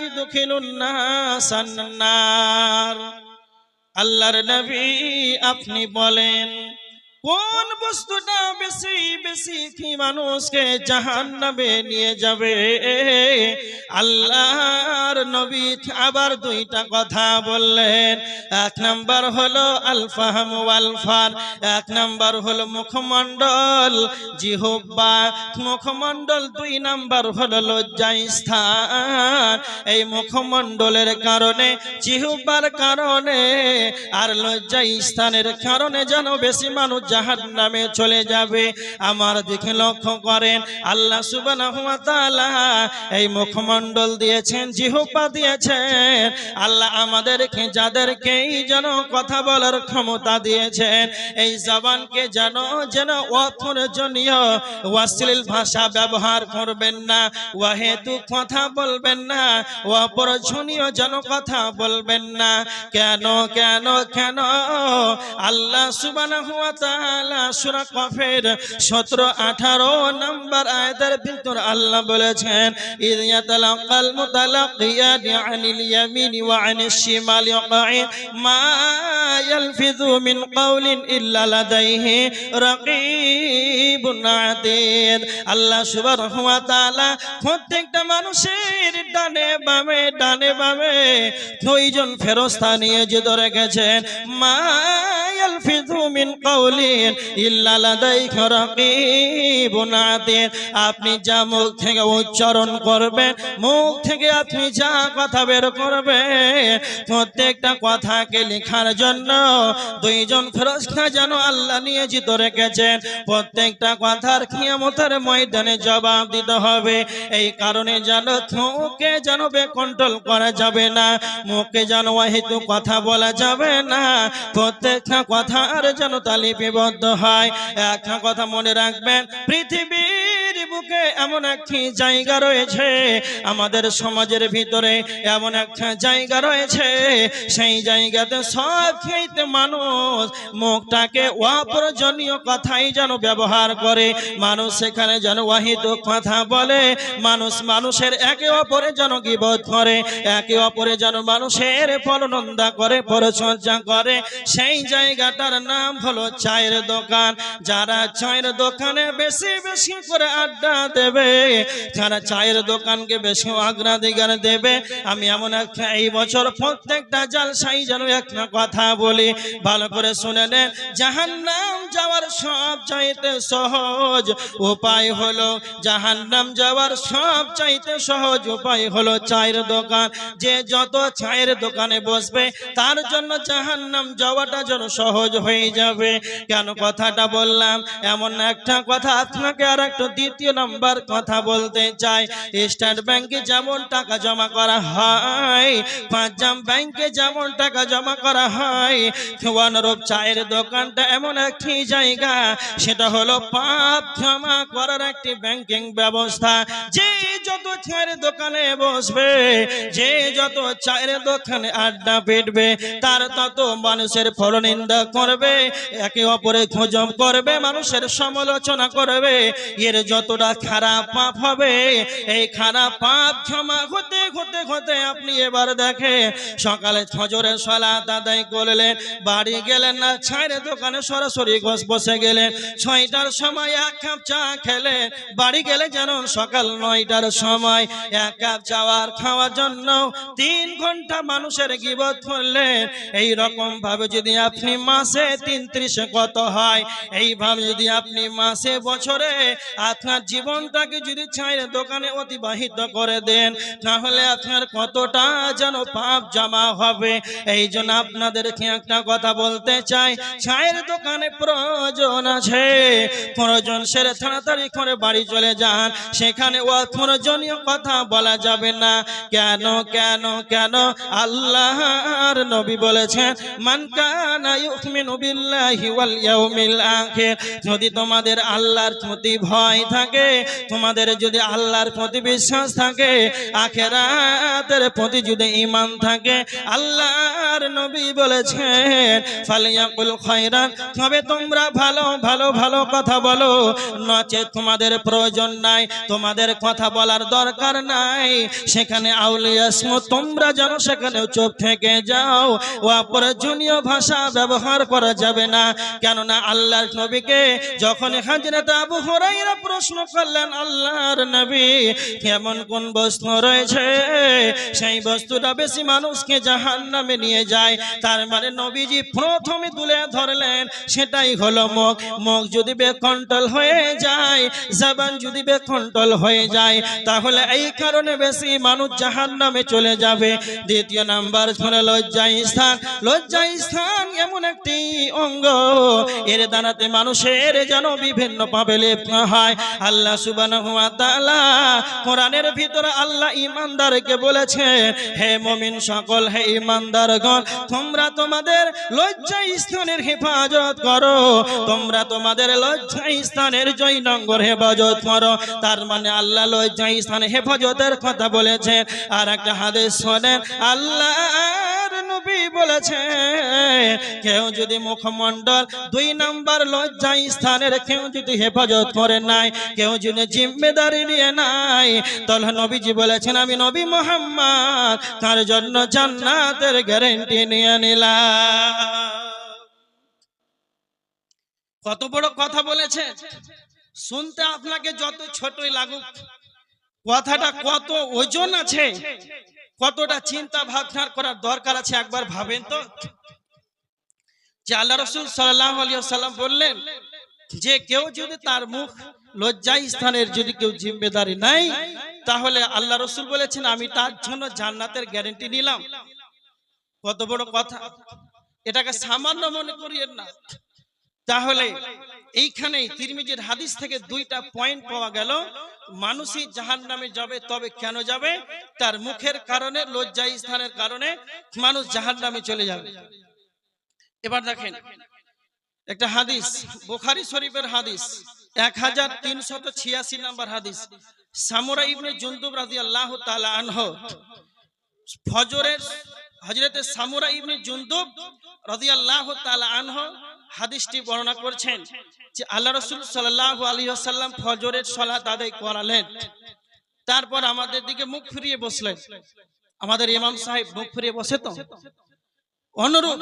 ইদখিলুন নাসান নার। আল্লাহর নবী আপনি বলেন কোন বস্তুটা বেশি বেশি কি মানুষকে জাহান্নামে নিয়ে যাবে? আল্লাহর নবী আবার দুইটা কথা বললেন। এক নাম্বার হলো আল ফাহম ওয়াল ফার, এক নাম্বার হলো মুখমণ্ডল জিহ্বা মুখমণ্ডল, দুই নাম্বার হলো লজ্জাস্থান। এই মুখমণ্ডলের কারণে জিহ্বার কারণে আর লজ্জাস্থানের কারণে যেন বেশি মানুষ জাহান্নামে চলে যাবে। আমার দিকে লক্ষ্য করেন, আল্লাহ সুবহানাহু ওয়া তাআলা এই মুখমণ্ডল দিয়েছেন, জিহ্বা দিয়েছেন। আল্লাহ আমাদেরকে যাদেরকে যেন কথা বলার ক্ষমতা দিয়েছেন, এই জবানকে যেন অপ্রয়োজনীয় অশ্লীল ভাষা ব্যবহার করবেন না, অহেতুক কথা বলবেন না, অপ্রয়োজনীয় যেন কথা বলবেন না। কেন কেন কেন? আল্লাহ সুবহানাহু ওয়া তাআলা সূরা কফের 17-18 নম্বর আয়াতের ভিতর আল্লাহ বলেছেন, ইয ইয়াতালাক্কাল মুতালাক্কিয়ানি আনিল ইয়ামিনি ওয়া আনিশ শিমালি কাঈদ মা ইয়ালফিযু মিন কাওলিন ইল্লা লাদাইহি রাকীবুন আতীদ। আল্লাহ সুবহানাহু ওয়া তাআলা প্রত্যেকটা মানুষের ডানে বামে দুইজন ফেরেশতা নিয়ে যে ধরে গেছেন, মা ইয়ালফিযু মিন কাওলিন ইল্লা লাদাইহি রাকীবুন আতীদ। আপনি যা মুখ থেকে উচ্চারণ করবেন, মুখ থেকে আপনি যা কথা বের করবেন, প্রত্যেকটা কথাকে লেখার জন্য দুইজন ফেরেশতা যেন আল্লাহ নিয়োজিত রেখেছেন। প্রত্যেকটা কথার কিয়ামতের ময়দানে জবাব দিতে হবে। এই কারণে যেন মুখে যেন কন্ট্রোল করা যাবে না, মুখে যেন অহেতুক কথা বলা যাবে না, প্রত্যেকটা কথার যেন তালিপিবদ্ধ হয়। একটা কথা মনে রাখবেন, পৃথিবীর বুকে এমন একটি জায়গা রয়েছে, আমাদের সমাজের ভিতরে এমন একটা জায়গা রয়েছে, সেই জায়গাতে সবচেয়ে মানুষ মুখটাকে অপ্রয়োজনীয় কথাই যেন ব্যবহার করে, মানুষ সেখানে যেন অহেতুক কথা বলে, মানুষের একে অপরে যেন গীবত করে, একে অপরে যেন মানুষের পরনিন্দা করে, পরচর্চা করে। সেই জায়গাটার নাম হলো চায়ের দোকান। যারা চায়ের দোকানে বেশি বেশি করে আড্ডা দেবে, যারা চায়ের দোকানকে বেশি অগ্রাধিকার দেবে, আমি এমন একটা এই বছর প্রত্যেকটা জালসাই যেন একটা কথা বলি, ভালো করে শুনে নেন। জাহান্নাম যাওয়ার সব চাইতে সহজ উপায় হলো, জাহান্নাম যাওয়ার সব চাইতে সহজ উপায় হলো চায়ের দোকান। যে যত চায়ের দোকানে বসবে তার জন্য জাহান্নাম যাওয়াটা যেন সহজ হয়ে যাবে। কেন কথাটা বললাম? এমন একটা কথা আপনাকে আর একটা দ্বিতীয় নাম্বার কথা বলতে চাই। স্টেট ব্যাংকে যেমন টাকা জমা করা হয়, পাঞ্জাব ব্যাংকে যেমন টাকা জমা করা হয়, অনুরূপ চায়ের দোকানটা এমন একটি জায়গা, সেটা হলো পাপ জমা করার একটি ব্যাংকিং ব্যবস্থা। যে যত চায়ের দোকানে বসবে, যে যত চায়ের দোকানে আড্ডা পেটবে, তার তত মানুষের পরনিন্দা করবে, একে অপরে খোঁজম করবে, মানুষের সমালোচনা করবে। এর যতটা খারাপ পাপ হবে, এই খারাপ পাপ জমা হতে হতে হতে আপনি এবার দেখে সকালে ফজরের সালাত আদায় করলেন, বাড়ি গেলেন না, চায়ের দোকানে সরাসরি বসে গেলেন, 6টার সময় এক কাপ চা খেলেন, বাড়ি গেলে যেন সকাল 9টার সময় এক কাপ চাওয়ার খাওয়ার জন্য 3 ঘন্টা মানুষের গীবত করলেন। এই রকম ভাবে যদি আপনি মাসে 33 কত হয়, এইভাবে যদি আপনি মাসে বছরে আপনার জীবন জীবনটাকে যদি চায়ের দোকানে অতিবাহিত করে দেন, তাহলে আপনার কতটা যেন পাপ জমা হবে। এই জন্য আপনাদেরকে একটা কথা বলতে চাই, চায়ের দোকানে প্রয়োজন আছে, প্রয়োজন সেরে তাড়াতাড়ি করে বাড়ি চলে যান, সেখানে অপ্রয়োজনীয় কথা বলা যাবে না। কেন কেন কেন? আল্লাহর নবী বলেছেন, মান কানা ইউমিনু বিল্লাহি ওয়াল ইয়াউমিল আখির, যদি তোমাদের আল্লাহর প্রতি ভয় থাকে, তোমাদের যদি আল্লাহর প্রতি বিশ্বাস থাকে, আখিরাতের প্রতি যদি ঈমান থাকে, আল্লাহর নবী বলেছেন ফালিয়াকুল খায়রান, তবে তোমরা ভালো ভালো ভালো কথা বলো, নচেত তোমাদের প্রয়োজন নাই, তোমাদের কথা বলার দরকার নাই। সেখানে আউলিয়া ইসমত, তোমরা যেন সেখানেও চুপ থেকে যাও, অপ্রয়োজনীয় ভাষা ব্যবহার করা যাবে না। কেননা আল্লাহর নবীকে যখন হযরত আবু হুরায়রা প্রশ্ন করলেন, আল্লাহর নবী এমন কোন বস্তু রয়েছে সেই বস্তুটা বেশি মানুষকে জাহান্নামে নিয়ে যায়, তার মানে নবীজি প্রথমে তুলে ধরলেন সেটাই হলো মুখ। মুখ যদি বেকন্ট্রোল হয়ে যায়, জবান যদি বেকন্ট্রোল হয়ে যায়, তাহলে এই কারণে বেশি মানুষ জাহান্নামে চলে যাবে। দ্বিতীয় নাম্বার হলো লজ্জা স্থান। লজ্জা স্থান এমন একটি অঙ্গ, এর দ্বারাতে মানুষের যেন বিভিন্ন পাপে লিপ্ত হয়। আল্লাহ সুবহানাহু ওয়া তাআলা কোরআনের ভিতরে আল্লাহ ঈমানদারকে বলেছেন, হে মুমিন সকল, হে ঈমানদারগণ, তোমরা তোমাদের লজ্জা স্থানের হেফাজত করো, তোমরা তোমাদের লজ্জা স্থানের জয়নঙ্গর হেফাজত করো। তার মানে আল্লাহ লজ্জা স্থানে হেফাজতের কথা বলেছেন। আর একটা হাদিস শোনেন, আল্লাহর নবী বলেছেন, কেউ যদি মুখমণ্ডল 2 নাম্বার লজ্জা স্থানের কেউ যদি হেফাজত করে নাই, কেউ যদি জিম্মেদারি নিয়ে নাই, তাহলে নবীজি বলেছেন, আমি নবী মুহাম্মদ তার জন্য জান্নাতের গ্যারান্টি নিয়ে নিলাম। কত বড় কথা বলেছে! শুনতে আপনাকে যত ছোটই লাগুক, কথাটা কত ওজন আছে, কতটা চিন্তা ভাবনা করার দরকার আছে, একবার ভাবেন তো। যে আল্লাহ রাসূল সাল্লাল্লাহু আলাইহি ওয়াসাল্লাম বললেন যে কেউ যদি তার মুখ লজ্জা স্থানের যদি কেউ জিম্মেদারি নাই, তাহলে আল্লাহ রাসূল বলেছেন আমি তার জন্য জান্নাতের গ্যারান্টি নিলাম। কত বড় কথা! এটাকে সামান্য মনে করিয়েন না। তাহলে এইখানে তিরমিজির হাদিস থেকে 2টা পয়েন্ট পাওয়া গেল। মানুষই জাহান্নামে যাবে, তবে কেন যাবে? তার মুখের কারণে, লজ্জা স্থানের কারণে মানুষ জাহান্নামে চলে যাবে। এবার দেখেন একটা হাদিস, বুখারী শরীফের হাদিস 1386 নম্বর হাদিস। সামুরা ইবনে জুনদুব রাদিয়াল্লাহু তাআলা আনহু, ফজরের হযরতে সামুরা ইবনে জুনদুব রাদিয়াল্লাহু তাআলা আনহু হাদিসটি বর্ণনা করছেন যে আল্লাহ রাসূল সাল্লাল্লাহু আলাইহি ওয়াসাল্লাম ফজরের সালাত আদায় করালেন, তারপর আমাদের দিকে মুখ ফিরিয়ে বসলেন। আমাদের ইমাম সাহেব মুখ ফিরিয়ে বসে তো, অনুরূপ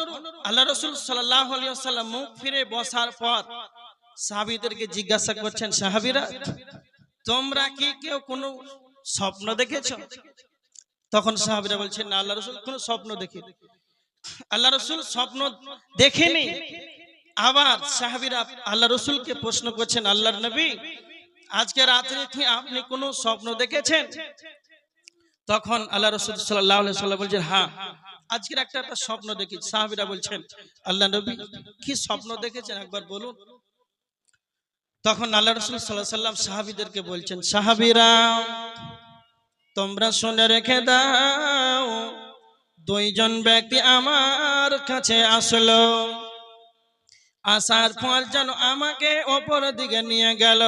আল্লাহ রাসূল সাল্লাল্লাহু আলাইহি ওয়াসাল্লাম মুখ ফিরে বসার পর সাহাবীদেরকে জিজ্ঞাসা করছেন, সাহাবীরা তোমরা কি কেউ কোনো স্বপ্ন দেখেছো? তখন সাহাবীরা বলছেন, না আল্লাহ রাসূল কোনো স্বপ্ন দেখিনি। আল্লাহ রাসূল স্বপ্ন দেখেনি। আবার সাহাবীরা আল্লাহ রাসূলকে প্রশ্ন করছেন, আল্লাহর নবী আজকে রাতে কি আপনি কোনো স্বপ্ন দেখেছেন? তখন আল্লাহ রাসূল সাল্লাল্লাহু আলাইহি ওয়াসাল্লাম বলছেন, হ্যাঁ আজকের একটা স্বপ্ন দেখেছি। সাহাবীরা বলছেন, আল্লাহ নবী কি স্বপ্ন দেখেছেন একবার বলুন। তখন আল্লাহ রাসূল সাল্লাল্লাহু আলাইহি ওয়াসাল্লাম সাহাবীদেরকে বলছেন, সাহাবীরা তোমরা শুনে রেখে দাও, 2 জন ব্যক্তি আমার কাছে আসলো, আসার পর যেন আমাকে অপর দিকে নিয়ে গেল।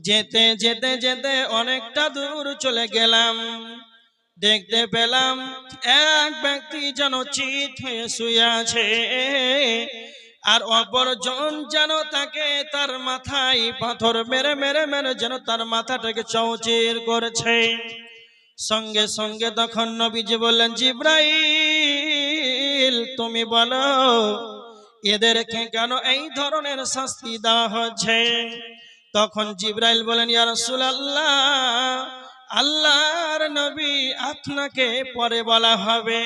যেতে যেতে যেতে অনেকটা দূর চলে গেলাম, দেখতে পেলাম এক ব্যক্তি যেন চিত হয়ে শুয়ে আছে, আর অপরজন যেন তাকে তার মাথায় পাথর মেরে মেরে মেরে যেন তার মাথাটাকে চৌচির করেছে। সঙ্গে সঙ্গে তখন নবীজি বললেন, জিবরাইল তুমি বলো এদেরকে কেন এই ধরনের শাস্তি দেওয়া হচ্ছে? তখন জিবরাইল বলেন, ইয়া রাসূলুল্লাহ, আল্লাহর নবী আপনাকে পরে বলা হবে,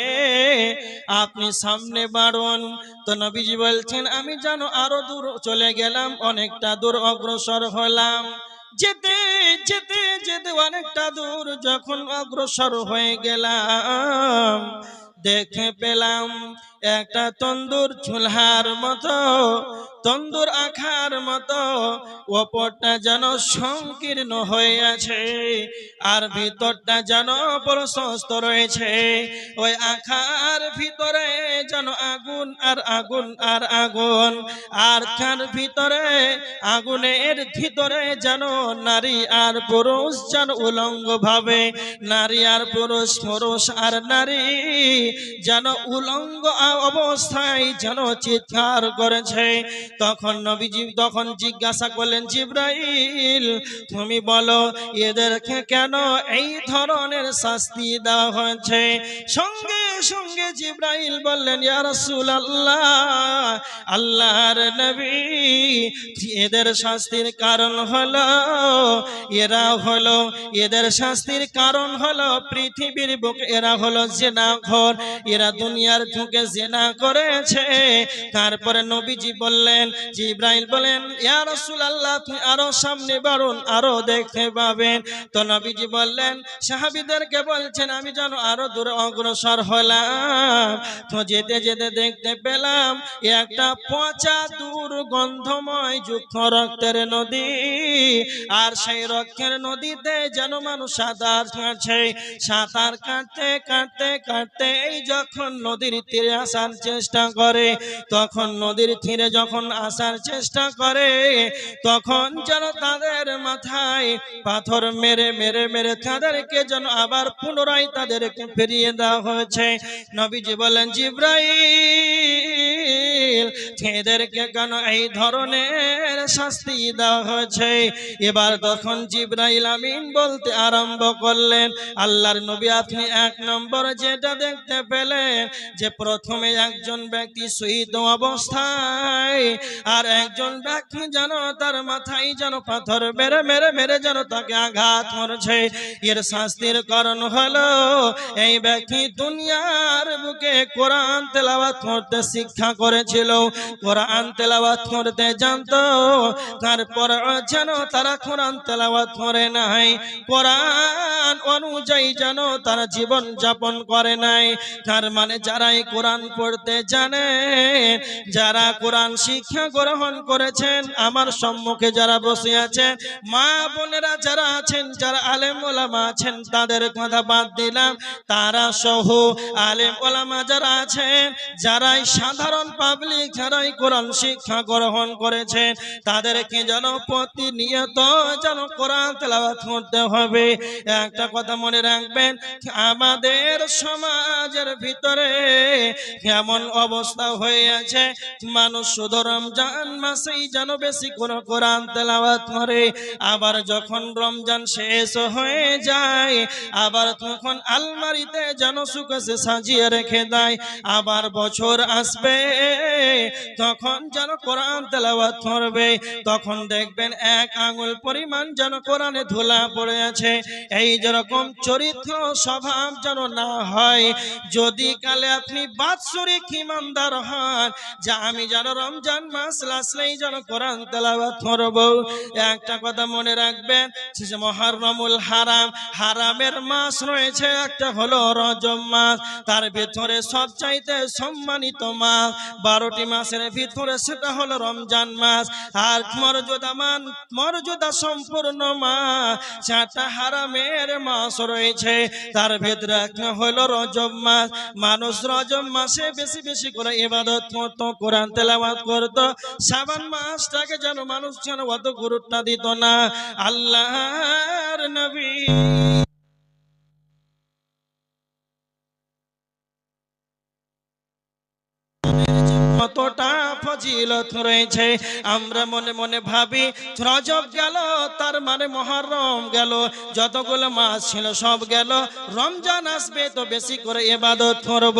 আপনি সামনে বাড়ুন। তো নবীজি বলছেন, আমি যেন আরো দূর চলে গেলাম, অনেকটা দূর অগ্রসর হলাম। যেতে যেতে যেতে অনেকটা দূর যখন অগ্রসর হয়ে গেলাম, দেখে পেলাম একটা তন্দুর চুলহার মতো, তন্দুর আখার মতো, ওপরটা যেন সংকীর্ণ হয়ে আছে আর ভিতরটা যেন প্রশস্ত রয়েছে। ওই আখার ভিতরে যেন আগুন আর আগুন আর আগুন, আর তার ভিতরে আগুনের ভিতরে যেন নারী আর পুরুষ যেন উলঙ্গ ভাবে, নারী আর পুরুষ, পুরুষ আর নারী যেন উলঙ্গ অবস্থায় যেন চিৎকার করেছে। তখন নবীজি তখন জিজ্ঞাসা করলেন, জিবরাইল তুমি বলো এদেরকে কেন এই ধরনের শাস্তি দেওয়া হয়েছে? সঙ্গে সঙ্গে জিবরাইল বললেন, ইয়া রাসূলুল্লাহ, আল্লাহর নবী, এদের শাস্তির কারণ হলো এদের শাস্তির কারণ হলো পৃথিবীর বুকে এরা হলো জিনাখোর, এরা দুনিয়ার ঢুকে জিনা করেছে। তারপরে নবীজি বললেন, জিবরাইল বলেন, ইয়া রাসূলুল্লাহ আপনি আরো সামনে বাড়ুন, আরো দেখতে পাবেন। তো নবীজি বললেন, সাহাবীদেরকে বলছেন, আমি যেন আরো দূরে অগ্রসর হলাম। তো যেতে যেতে দেখতে পেলাম একটা পচা দুর্গন্ধময় যুক্ত রক্তের নদী, আর সেই রক্তের নদীতে যেন মানুষ সাঁতার কাটছে। সাঁতার কাটতে কাটতে কাটতে এই যখন নদীর তীরে আসার চেষ্টা করে, তখন নদীর তীরে যখন আসার চেষ্টা করে, তখন যেন তাদের মাথায় পাথর মেরে মেরে মেরে তাদেরকে যেন আবার পুনরায় তাদেরকে ফিরিয়ে দেওয়া হয়েছে। নবীজি বলেন, জিবরাইল এদেরকে কেন এই ধরনের শাস্তি দেওয়া হয়েছে? এবার তখন জিবরাইল আমিন বলতে আরম্ভ করলেন, আল্লাহর নবী আপনি এক নম্বর যেটা দেখতে পেলেন, যে প্রথমে একজন ব্যক্তি শহীদ অবস্থায় আর একজন ব্যক্তি যেন তার মাথায় যেন পাথর মেরে মেরে মেরে যেন তাকে আঘাত করছে। এর শাস্তির কারণ হলো এই ব্যক্তি দুনিয়ার বুকে কোরআন তেলাওয়াত করতে শিক্ষা করেছিল, কোরআন তেলাওয়াত করতে জানতো, তারপর যেন তারা কোরআন তেলাওয়াত করে নাই, কোরআন অনুযায়ী যেন তারা জীবন যাপন করে নাই। তার মানে যারাই কোরআন পড়তে জানে, যারা কোরআন শিক্ষা গ্রহণ করেছেন, আমার সম্মুখে যারা বসে আছেন, মা বোনেরা যারা আছেন, যারা আলেম ওলামা আছেন, তাদের কথা বাদ দিলাম, তারা সহ আলেম ওলামা যারা আছেন, যারাই সাধারণ পাবলিক, যারাই কোরআন শিক্ষা গ্রহণ করেছেন, তাদেরকে যেন প্রতিনিয়ত যেন কোরআন তেলাওয়াত করতে হবে। একটা কথা মনে রাখবেন, আমাদের সমাজের ভিতরে এমন অবস্থা হয়ে আছে, মানুষ শুধু রমজান মাসেই যেন বেশি করে কোরআন তেলাওয়াত করে, আবার যখন রমজান শেষ হয়ে যায়, আবার তখন আলমারিতে যেন সুকেসে সাজিয়ে রেখে দেয়, আবার বছর আসবে তখন যেন কোরআন তেলাওয়াত করবে, তখন দেখবেন এক আঙ্গুল পরিমাণ যেন কোরআনে ধুলা পড়ে আছে। এই যেরকম চরিত্র স্বভাব যেন না হয়। যদি কালে আপনি বাৎসরিক ইমানদার হন, যে আমি যেন রমজান মাস আসলেই যেন কোরআন তেলাওয়াত করব, একটা কথা মনে রাখবেন, যে মুহররমুল হারাম, হারামের মাস রয়েছে, একটা হলো রজব মাস, তার ভিতরে সবচাইতে সম্মানিত মাস 12টি মাসের ভিতরে সেটা হলো রমজান মাস, আর মর্যাদা সম্পূর্ণ মাস 4টা হারামের মাস রয়েছে, তার ভিতরে একটা হলো রজব মাস। মানুষ রজব মাসে বেশি বেশি করে ইবাদত করত, কোরআন তেলাওয়াত করত, শাবান মাসটাকে যেন মানুষ যেন অত গুরুত্ব দিত না। আল্লাহর নবী কতটা ফজিলত রয়েছে, আমরা মনে মনে ভাবি রজব গেল, তার মানে মুহররম গেল, যতগুলো মাস ছিল সব গেল, রমজান আসবে তো বেশি করে ইবাদত করব।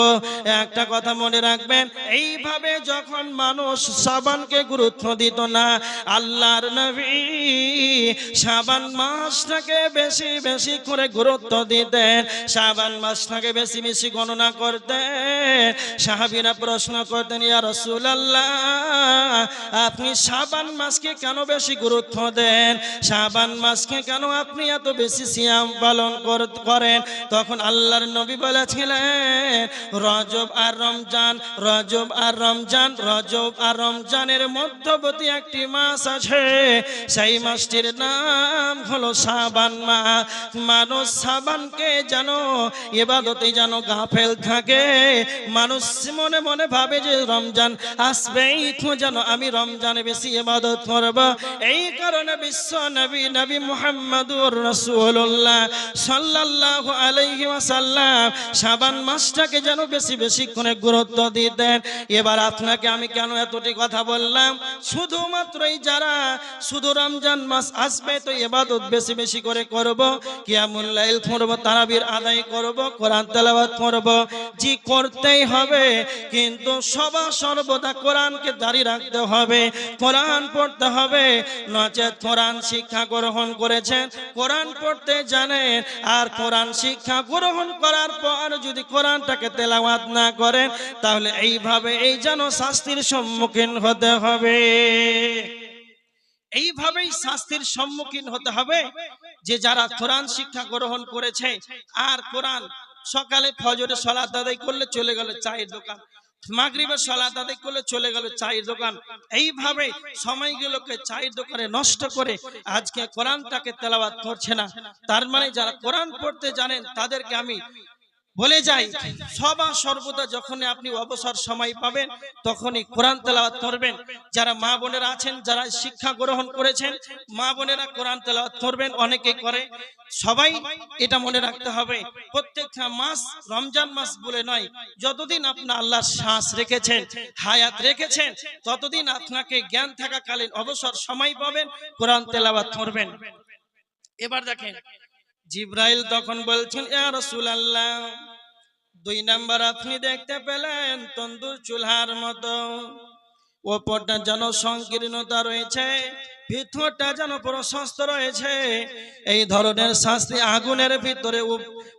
একটা কথা মনে রাখবেন, এইভাবে যখন মানুষ শাবানকে গুরুত্ব দিত না, আল্লাহর নবী শাবান মাসটাকে বেশি বেশি করে গুরুত্ব দিতেন, শাবান মাসটাকে বেশি বেশি গণনা করতেন। সাহাবীরা প্রশ্ন করতেন, ইয়া রাসূলুল্লাহ আপনি শাবান মাসকে কেন বেশি গুরুত্ব দেন? শাবান মাসকে কেন আপনি এত বেশি সিয়াম পালন করেন? তখন আল্লাহর নবী বলেছিলেন, রজব আর রমজান, রজব আর রমজান, রজব আর রমজানের মধ্যবর্তী একটি মাস আছে, সেই মাসটির নাম হলো শাবান মাস। মানুষ শাবানকে যেন ইবাদতে যেন গাফেল থাকে, মানুষ মনে মনে ভাবে যে রমজান আসবেই তো যেন আমি রমজানে বেশি ইবাদত করব। এই কারণে বিশ্ব নবী নবী মুহাম্মদুর রাসূলুল্লাহ সাল্লাল্লাহু আলাইহি ওয়াসাল্লাম শাবান মাসটাকে যেন বেশি বেশি করে গুরুত্ব দিতেন। এবার আপনাকে আমি কেন এতটি কথা বললাম? শুধুমাত্রই যারা শুধু রমজান মাস আসবে তো ইবাদত বেশি বেশি করে করব, কিয়ামুল লাইল করব, তারাবির আদায় করব, কোরআন তেলাওয়াত করব, জি করতেই হবে, কিন্তু সর্বদা কোরআনকে জারি রাখতে হবে, কোরআন পড়তে হবে। নচেত কোরআন শিক্ষা গ্রহণ করেছেন, কোরআন পড়তে জানেন, আর কোরআন শিক্ষা গ্রহণ করার পর যদি কোরআনটাকে তেলাওয়াত না করেন, তাহলে এইভাবে এই যেন শাস্তির সম্মুখীন হতে হবে। এইভাবেই শাস্তির সম্মুখীন হতে হবে যে যারা কোরআন শিক্ষা গ্রহণ করেছে আর কোরআন সকালে ফজরের সালাত আদায় করলে চলে গেল চায়ের দোকান, মাগরিবের সালাত আদায় করলে চলে গেল চায়ের দোকান, এইভাবে সময়গুলোকে চায়ের দোকানে নষ্ট করে আজকে কোরআনটাকে তেলাওয়াত করছে না। তার মানে যারা কোরআন পড়তে জানেন তাদেরকে আমি বলে যাই, সর্বদা যখন আপনি অবসর সময় পাবেন তখনই কোরআন তেলাওয়াত করবেন। যারা মা বোনেরা আছেন, যারা শিক্ষা গ্রহণ করেছেন, মা বোনেরা কোরআন তেলাওয়াত করবেন, অনেকেই করে। সবাই এটা মনে রাখতে হবে, প্রত্যেকটা মাস রমজান মাস বলে নয়, যতদিন আপনার আল্লাহর শ্বাস রেখেছেন, হায়াত রেখেছেন, ততদিন আপনাকে জ্ঞান থাকাকালীন অবসর সময় পাবেন, কোরআন তেলাওয়াত করবেন। এবার দেখেন, জিব্রাইল তখন বলছেন, ইয়া রাসূলুল্লাহ, 2 নাম্বার আপনি দেখতে পেলেন তন্দুর চুলহার মতো, ওপরটা যেন সংকীর্ণতা রয়েছে, ভিতরটা যেন প্রশস্ত রয়েছে। এই ধরনের শাস্তি আগুনের ভিতরে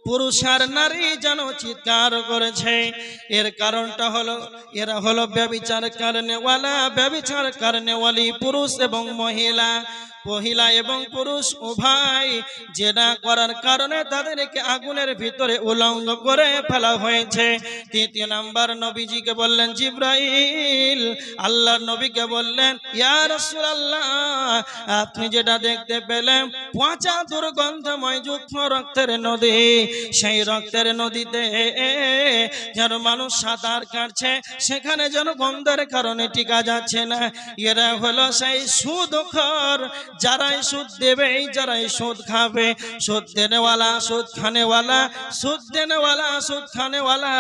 পুরুষ আর নারী যেন চিৎকার করেছে। এর কারণটা হলো, এরা হলো ব্যভিচার কারণেওয়ালা, ব্যভিচার কারণেওয়ালি পুরুষ এবং মহিলা, মহিলা এবং পুরুষ উভয় জেনা করার কারণে তাদেরকে আগুনের ভিতরে উলঙ্গ করে ফেলা হয়েছে। 3 নাম্বার নবীজিকে বললেন, জিব্রাইল আল্লাহর নবীকে বললেন, ইয়া রাসূলুল্লাহ, আপনি যেটা দেখতে পেলেন পচা দুর্গন্ধময় যুক্ত রক্তের নদী, সেই রক্তের নদীতে যেন মানুষ সাঁতার কাটছে, সেখানে যেন গন্ধের কারণে টিকা যাচ্ছে না। এরা হলো সেই সুদখোর, যারাই সুদ দেবে, যারাই সুদ খাবে, সুদ দেনেওয়ালা, সুদ খানেওয়ালা, সুদ দেনেওয়ালা, সুদ খানেওয়ালা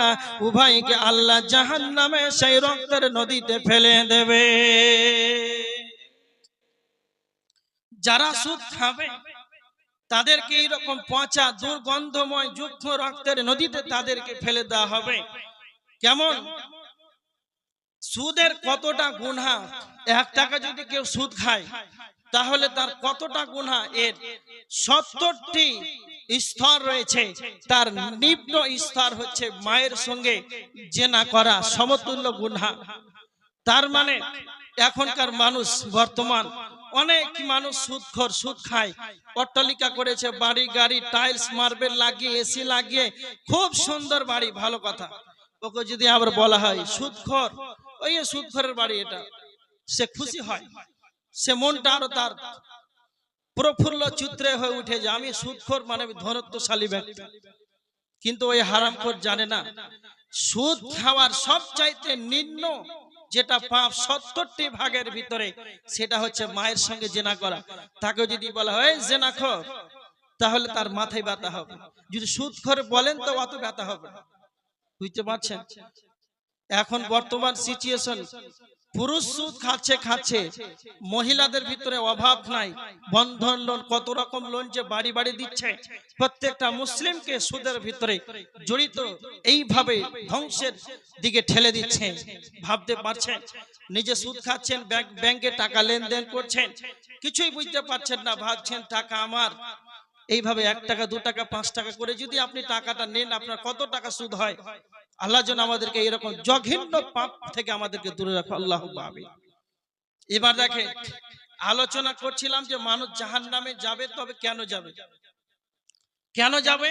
উভয়কে আল্লাহ জাহান্নামে সেই রক্তের নদীতে ফেলে দেবে। যারা সুদ খাবে তাদেরকে এইরকম পচা দুর্গন্ধময় যুক্ত রক্তের নদীতে তাদেরকে ফেলে দেওয়া হবে। কেমন? সুদের কতটা গুনাহ, 1 টাকা যদি কেউ সুদ খায় তাহলে তার কতটা গুনাহ, এর 70টি স্তর রয়েছে। তার নিম্ন স্তর হচ্ছে মায়ের সঙ্গে জেনা করা, সমতুল্য গুনাহ। তার মানে এখনকার মানুষ, বর্তমান অনেক মানুষ সুদখোর, সুদ খায়, অট্টালিকা করেছে, বাড়ি গাড়ি টাইলস মার্বেল লাগিয়ে, এসি লাগিয়ে, খুব সুন্দর বাড়ি, ভালো কথা। ওকে যদি আবার বলা হয় সুদখোর, ওই সুদখোরের বাড়ি এটা, সে খুশি হয়, সে মনটা আরো তার প্রফুল্ল চিত্রে হয়ে উঠে যে আমি সুদখোর মানে ধনত্বশালী ব্যক্তি। কিন্তু ওই হারামখোর জানে না, সুদ খাওয়ার সবচাইতে নিম্ন যেটা পাপ 70টি ভাগের ভিতরে, সেটা হচ্ছে মায়ের সঙ্গে জেনা করা। তাকে যদি বলা হয় জেনাখোর, তাহলে তার মাথায় ব্যথা হবে। যদি সুদখোর বলেন তো অত ব্যথা হবে। বুঝতে পারছেন? এখন বর্তমান সিচুয়েশন, পুরুষ সুদ খাচ্ছে, মহিলাদের ভিতরে অভাব নাই, বন্ধন লোন, কত রকম লোন যে বাড়ি বাড়ি দিচ্ছে, প্রত্যেকটা মুসলিমকে সুদের ভিতরে জড়িত, এইভাবে ধ্বংসের দিকে ঠেলে দিচ্ছে। ভাবতে পারছেন? নিজে সুদ খাচ্ছেন, ব্যাংকে টাকা লেনদেন করছেন, কিছুই বুঝতে পারছেন না, ভাবছেন টাকা আমার। এইভাবে 1 টাকা 2 টাকা 5 টাকা করে যদি আপনি টাকাটা নেন, আপনার কত টাকা সুদ হয়? আল্লাহ যেন আমাদেরকে এরকম জঘন্য পাপ থেকে আমাদেরকে দূরে রাখো, আল্লাহুম্মা আমিন। এবার দেখেন, আলোচনা করছিলাম যে মানুষ জাহান্নামে যাবে, তবে কেন যাবে? কেন যাবে?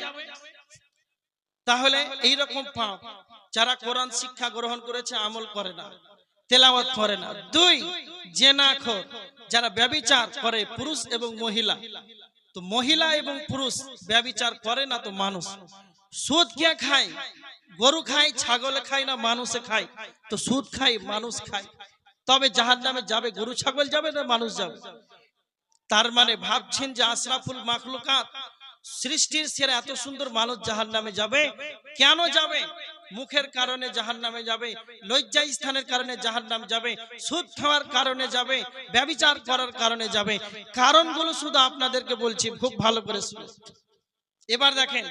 তাহলে এইরকম পাপ, যারা কোরআন শিক্ষা গ্রহণ করেছে আমল করে না, তেলাওয়াত করে না। দুই, জেনাখোর, যারা ব্যভিচার করে পুরুষ এবং মহিলা। তো মহিলা এবং পুরুষ ব্যভিচার করে না তো মানুষ। সুদ কে খায়? গরু খায়, ছাগল খায় না মানুষে খায়? তো সুদ খায়, মানুষ খায়। তবে জাহান্নামে যাবে গরু ছাগল যাবে না মানুষ যাবে? তার মানে ভাবছেন যে আশরাফুল মাখলুকাত, সৃষ্টির সেরা এত সুন্দর মানুষ জাহান্নামে যাবে? কেন যাবে? মুখের কারণে জাহান্নামে যাবে, লজ্জা স্থানের কারণে জাহান্নাম যাবে, সুদ খাওয়ার কারণে যাবে, ব্যভিচার করার কারণে যাবে। কারণগুলো শুধু আপনাদেরকে বলছি, খুব ভালো করে শুনুন। এবার দেখেন,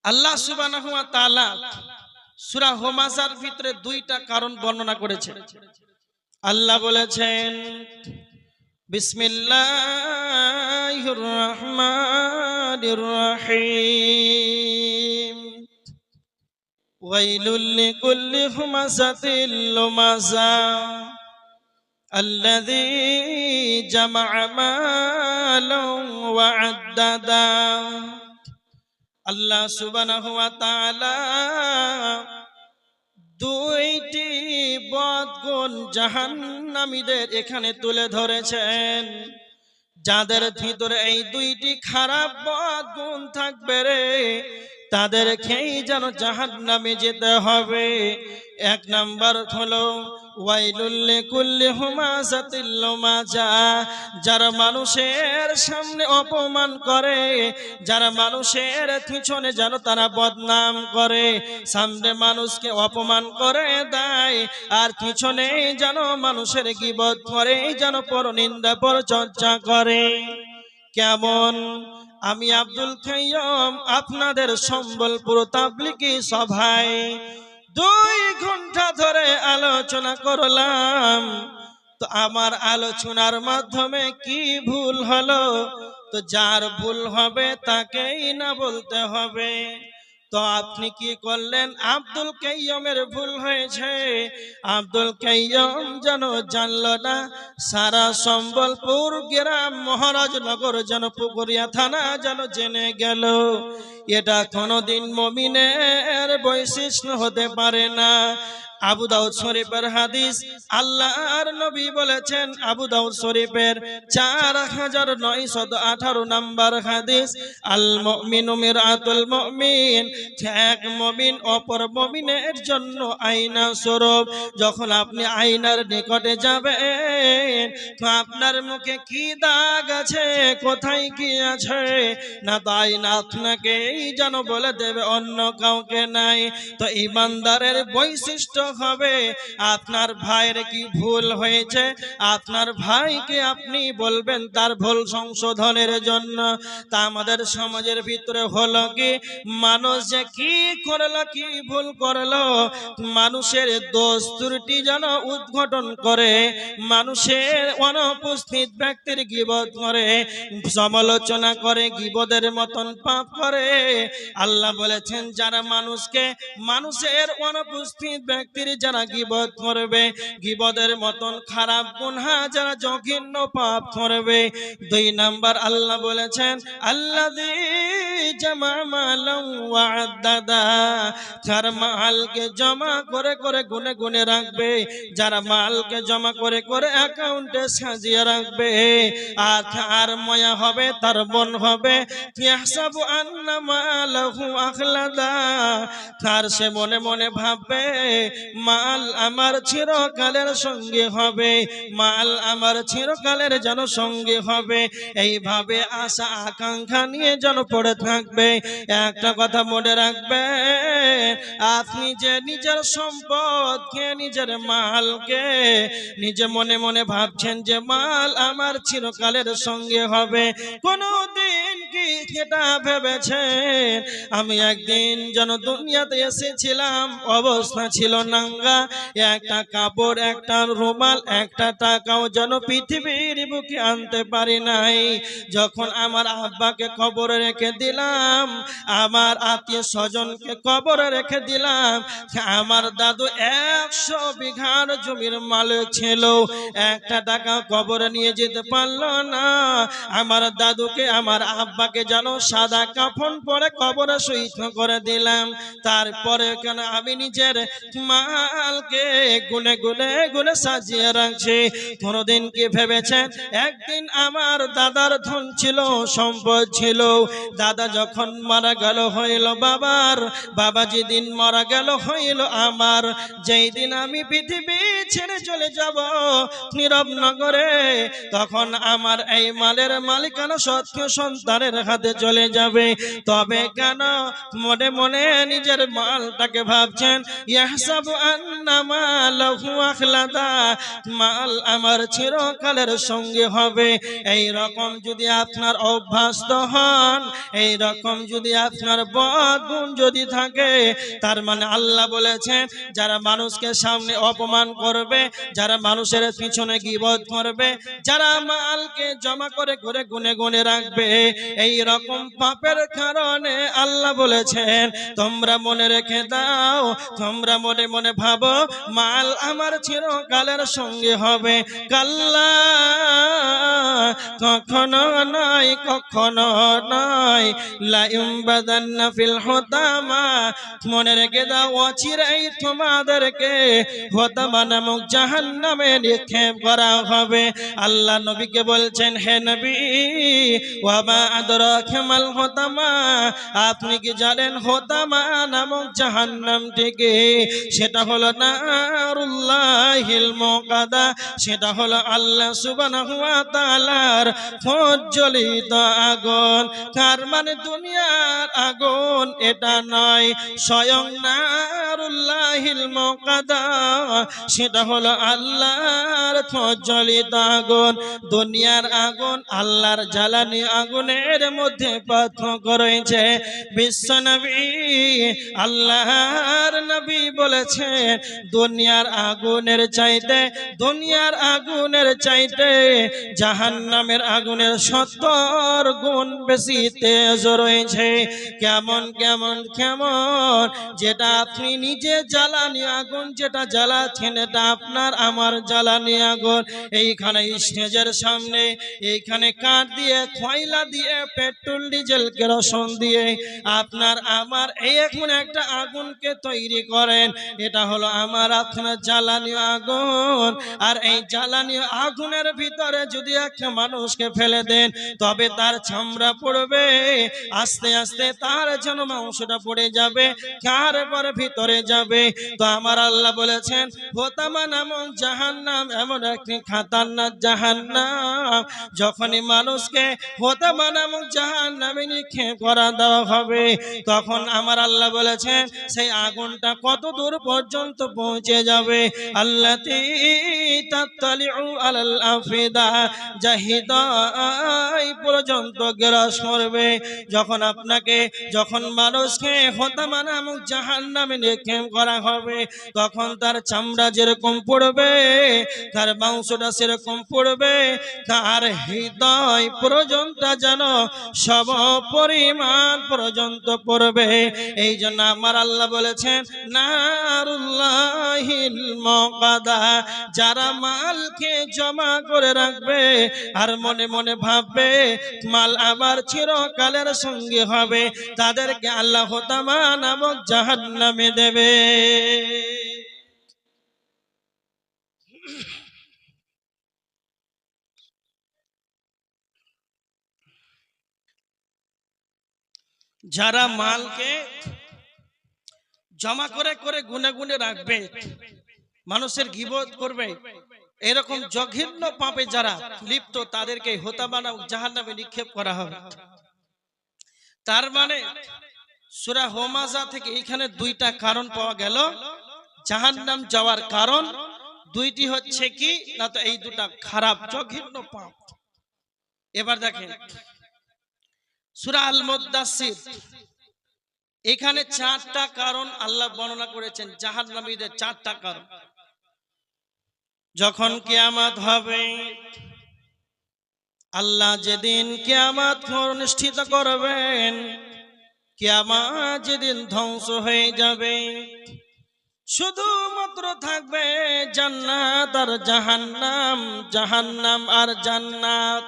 আল্লাহ সুবহানাহু ওয়া তাআলা সূরা হুমাযার ভিতরে দুইটা কারণ বর্ণনা করেছেন। আল্লাহ বলেছেন, বিসমিল্লাহির রহমানির রহিম, ওয়াইলুল লিকুল্লি হুমাযাতিল লুমাযা আল্লাযী জামা'a মালান ওয়া আদ্দাদা। আল্লাহ সুবহানাহু ওয়া তাআলা দুইটি বদগুণ জাহান্নামীদের এখানে তুলে ধরেছেন, যাদের ভিতরে এই দুইটি খারাপ বদগুণ থাকবে রে, তাদেরকেই যেন জাহান্নামে যেতে হবে। এক নাম্বার হলো ওয়াইলুল লিকুল্লি হুমাযাতিল লুমাযা, যারা মানুষের সামনে অপমান করে, যারা মানুষের পিছনে যেন তারা বদনাম করে, সামনে মানুষকে অপমান করে দেয় আর পিছনে যেন মানুষের গীবত করে, যেন পরনিন্দা পরচর্চা করে। কেমন? আমি আব্দুল কাইয়্যুম আপনাদের সম্বলপুর তাবলিগি সভায় 2 ঘন্টা ধরে আলোচনা করলাম। তো আমার আলোচনার মাধ্যমে কি ভুল হলো? তো যার ভুল হবে তাকেই না বলতে হবে। তো আপনি কি করলেন? আব্দুল কাইয়্যুমের ভুল হয়েছে, আব্দুল কাইয়্যুম যেন জানলো না, সারা সম্বলপুর গ্রাম মহারাজনগর যেন পুকুরিয়া থানা যেন জেনে গেল। এটা কোনোদিন মুমিনের বৈশিষ্ট্য হতে পারে না। আবু দাউদ শরীফের হাদিস, আল্লাহর নবী বলেছেন, আবু দাউদ শরীফের 4918 নম্বর হাদিস, আল মুমিনু মিরআতুল মুমিন, এক মুমিন অপর মুমিনের জন্য আয়না স্বরূপ। যখন আপনি আয়নার নিকটে যাবেন, তো আপনার মুখে কি দাগ আছে, কোথায় কি আছে, না তো আয়না আপনাকেই যেন বলে দেবে, অন্য কাউকে নাই। তো ঈমানদারের বৈশিষ্ট্য হবে, আপনার ভাইয়ের কি ভুল হয়েছে, আপনার ভাইকে আপনি বলবেন তার ভুল সংশোধনের জন্য। তা আমাদের সমাজের ভিতরে হলো কি, মানুষ যে কি করলো, কি ভুল করলো, মানুষের দোষ ত্রুটি যেন উদ্ঘাটন করে, মানুষের অনুপস্থিত ব্যক্তির গীবত করে, সমালোচনা করে, গীবতের মতন পাপ করে। আল্লাহ বলেছেন, যারা মানুষের অনুপস্থিত ব্যক্তির যারা গীবত করবে, গীবতের মতন খারাপ গুনাহ যারা জঘন্য পাপ করবে। 2 নাম্বার আল্লাহ বলেছেন, আল্লাযী জামা মালান ওয়া আদ্দাদা, যারা মালকে জমা করে করে গুনে গুনে রাখবে, যারা মালকে জমা করে করে অ্যাকাউন্টে সাজিয়ে রাখবে, আর ময়া হবে, তার মন হবে, ইয়াহসাবু আন্না মালাহু আখলাদা, তার সে মনে মনে ভাববে মাল আমার চিরকালের সঙ্গে হবে, মাল আমার চিরকালের যেন সঙ্গে হবে। এইভাবে আশা আকাঙ্ক্ষা নিয়ে যেন পড়ে থাকবে। একটা কথা মনে রাখবে, আপনি যে নিজের সম্পদকে, নিজের মালকে নিজে মনে মনে ভাবছেন যে মাল আমার চিরকালের সঙ্গে হবে, কোনদিন কি এটা ভেবেছেন আমি একদিন যেন দুনিয়াতে এসেছিলাম, অবস্থা ছিল নাঙ্গা, একটা কাপড়, একটা রুমাল, একটা টাকাও যেন পৃথিবীর বুকে আনতে পারি নাই। যখন আমার আব্বাকে কবরে রেখে দিলাম, আমার আত্মীয় স্বজনকে কবরে রেখে দিলাম, আমার দাদু 100 বিঘার জমির মালিক ছিল, একটা টাকা কবরে নিয়ে যেতে পারলো না। আমার দাদুকে, আমার আব্বাকে যেন সাদা কাফন পরে কবরে শহীদ করে দিলাম। তারপরে কেন আমি নিজের মালকে গুনে গুনে গুনে সাজিয়ে রাখছি। কোনদিন কি ভেবেছেন একদিন আমার দাদার ধন ছিল, সম্পদ ছিল, দাদা যখন মারা গেল হইল বাবার, বাবা যেদিন মারা গেল হইল আমার, যেই দিন আমি পৃথিবী ছেড়ে চলে যাব নীরব নগরে, তখন আমার এই মালের মালিকানা সত্য সন্তানের হাতে চলে যাবে। তবে কেন মনে মনে নিজের মালটাকে ভাবছেন, ইয়াহসাবু আন্না মালাহু আখলাদা, মাল আমার চিরকালের সঙ্গে হবে। এই রকম যদি আপনার অভ্যস্ত হন, এই রকম যদি আপনার বদগুণ যদি থাকে, তার মানে আল্লাহ বলেছেন যারা মানুষকে সামনে অপমান করবে, যারা মানুষের পিছনে গীবত করবে, যারা মালকে জমা করে করে গুনে গুনে রাখবে, এই রকম পাপের কারণে আল্লাহ বলেছেন তোমরা মনে রেখে দাও, তোমরা মনে মনে ভাবো মাল আমার চিরকালের সঙ্গে হবে। কাল্লা, কখনো নয়, কখনো নয়, লা ইউমবাদান্না ফিল হুতামা, মনে রেখে দাও অচিরেই তোমাদেরকে হুতামা নামক জাহান্নামে নিক্ষেপ করা হবে। আল্লাহ নবীকে বলছেন, হে নবী, ওয়া মা আদরাকা মাল হুতামা, আপনি কি জানেন হুতামা নামক জাহান্নাম থেকে? সেটা হলো নারুল্লাহিল মুকাদা, সেটা হলো আল্লাহ সুবহানাহু ওয়া তাআলার প্রজ্বলিত আগুন। তার মানে দুনিয়ার আগুন এটা নয়, স্বয়ং নারুল্লাহিল মুকাদা, সেটা হলো আল্লাহর প্রজ্বলিত আগুন। দুনিয়ার আগুন, আল্লাহর জ্বালানি আগুনের মধ্যে পার্থক্য রয়েছে। বিশ্বনবী, আল্লাহর নবী বলেছেন দুনিয়ার আগুনের চাইতে, দুনিয়ার আগুনের চাইতে জাহান্নামের আগুনের 70 গুণ বেশি তেজ রয়েছে। কেমন কেমন কেমন, যেটা আপনি নিজে জ্বালানি আগুন যেটা জ্বালাচ্ছেন, এটা আপনার আমার জ্বালানি আগুন। এইখানে স্টেজের সামনে এইখানে কাঠ দিয়ে, কয়লা দিয়ে, পেট্রোল ডিজেল কেরোসিন দিয়ে আপনার আমার এই এখন একটা আগুনকে তৈরি করেন, এটা হলো আমার আপনার জ্বালানি আগুন। আর এই জ্বালানি আগুনের ভিতরে যদি একটা মানুষকে ফেলে দেন, তবে তার চামড়া পড়বে, আস্তে আস্তে তার যেন মাংসটা পড়ে যাবে, কার পরে ভিতরে যাবে। তো আমার আল্লাহ বলেছেন হুতামা নামক জাহান্নাম এমন একটি খাতারনাক জাহান্নাম, যখনই মানুষকে হুতামা নামক জাহান্নামে নিক্ষেপ করা দেওয়া হবে, তখন আমার আল্লাহ বলেছেন সেই আগুনটা কত দূর পর্যন্ত পৌঁছে যাবে। আল্লাতী তাত্তালিউ আলাল আফিদা, জাহিদাই পর্যন্ত গ্রাস করবে। যখন আপনাকে, যখন মানুষকে হুতামা নামক জাহান্নামে নিক্ষেপ করা হবে, তখন তার চামড়া যেরকম পড়বে, তার মাংসটা সেরকম পড়বে, তার হৃদয় পর্যন্ত যেন সম পরিমাণ পর্যন্ত পড়বে। এই জন্য আমার আল্লাহ বলেছেন নারুল্লাহিল মুকাদা, যারা মালকে জমা করে রাখবে আর মনে মনে ভাববে মাল আমার চিরকালের সঙ্গে হবে, তাদেরকে আল্লাহ হুতামা নামক জাহান্নামে দেবে। যারা মালকে জমা করে করে গুনে গুনে রাখবে, মানুষের গীবত করবে, এরকম জঘন্য পাপে যারা লিপ্ত, তাদেরকে হুতামা নামক জাহান্নামে নিক্ষেপ করা হবে। তার মানে সূরা হুমাযা থেকে এখানে দুইটা কারণ পাওয়া গেল জাহান্নাম যাওয়ার কারণ। দুইটি হচ্ছে কি না, তো এই দুটা খারাপ জঘন্য পাপ। এবার দেখেন সূরা আল মুদ্দাসসির, এখানে 4টা কারণ আল্লাহ বর্ণনা করেছেন জাহান্নামীদের, 4টা কারণ। যখন কিয়ামত হবে, আল্লাহ যেদিন কিয়ামত অনুষ্ঠিত করবেন, কিয়ামত যেদিন ধ্বংস হয়ে যাবে, শুধুমাত্র থাকবে জান্নাত আর জাহান্নাম, জাহান্নাম আর জান্নাত।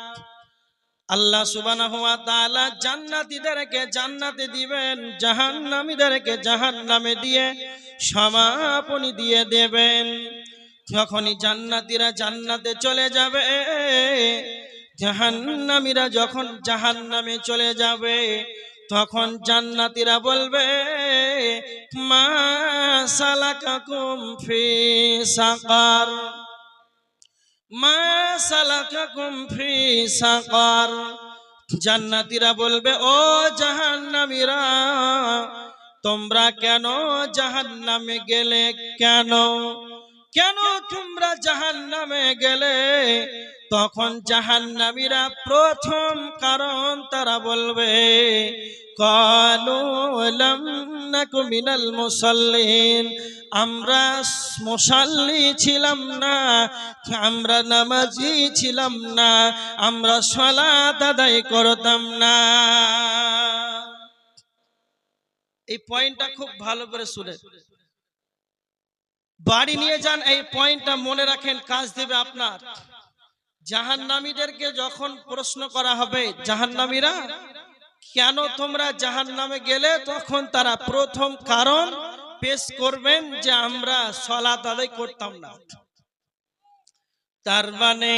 আল্লাহ সুবহানাহু ওয়া তাআলা জান্নাতীদেরকে জান্নাতে দিবেন, জাহান্নামীদেরকে জাহান্নামে দিয়ে সমাপনী দিয়ে দেবেন। যখনই জান্নাতীরা জান্নাতে চলে যাবে, জাহান্নামীরা যখন জাহান্নামে চলে যাবে, তখন জান্নাতীরা বলবে, মা সালাকাকুম ফি সাকার, মা সালাকাকুম ফি সাকার। জান্নাতীরা বলবে, ও জাহান্নামীরা, তোমরা কেন জাহান্নামে গেলে? কেন কেন তোমরা জাহান্নামে গেলে? তখন জাহান্নামীরা প্রথম কারণ তারা বলবে, ক্বালু লাম নাকু মিনাল মুসাল্লিন, আমরা মুসাল্লি ছিলাম না, আমরা নামাজি ছিলাম না, আমরা সালাত আদায় করতাম না। এই পয়েন্টটা খুব ভালো করে শুনে বাড়ি নিয়ে যান, এই পয়েন্টটা মনে রাখেন, কাজ দেবে আপনার। জাহান্নামীদেরকে যখন প্রশ্ন করা হবে, জাহান্নামীরা কেন তোমরা জাহান্নামে গেলে, তখন তারা প্রথম কারণ পেশ করবেন যে আমরা সালাত আদায় করতাম না। তার মানে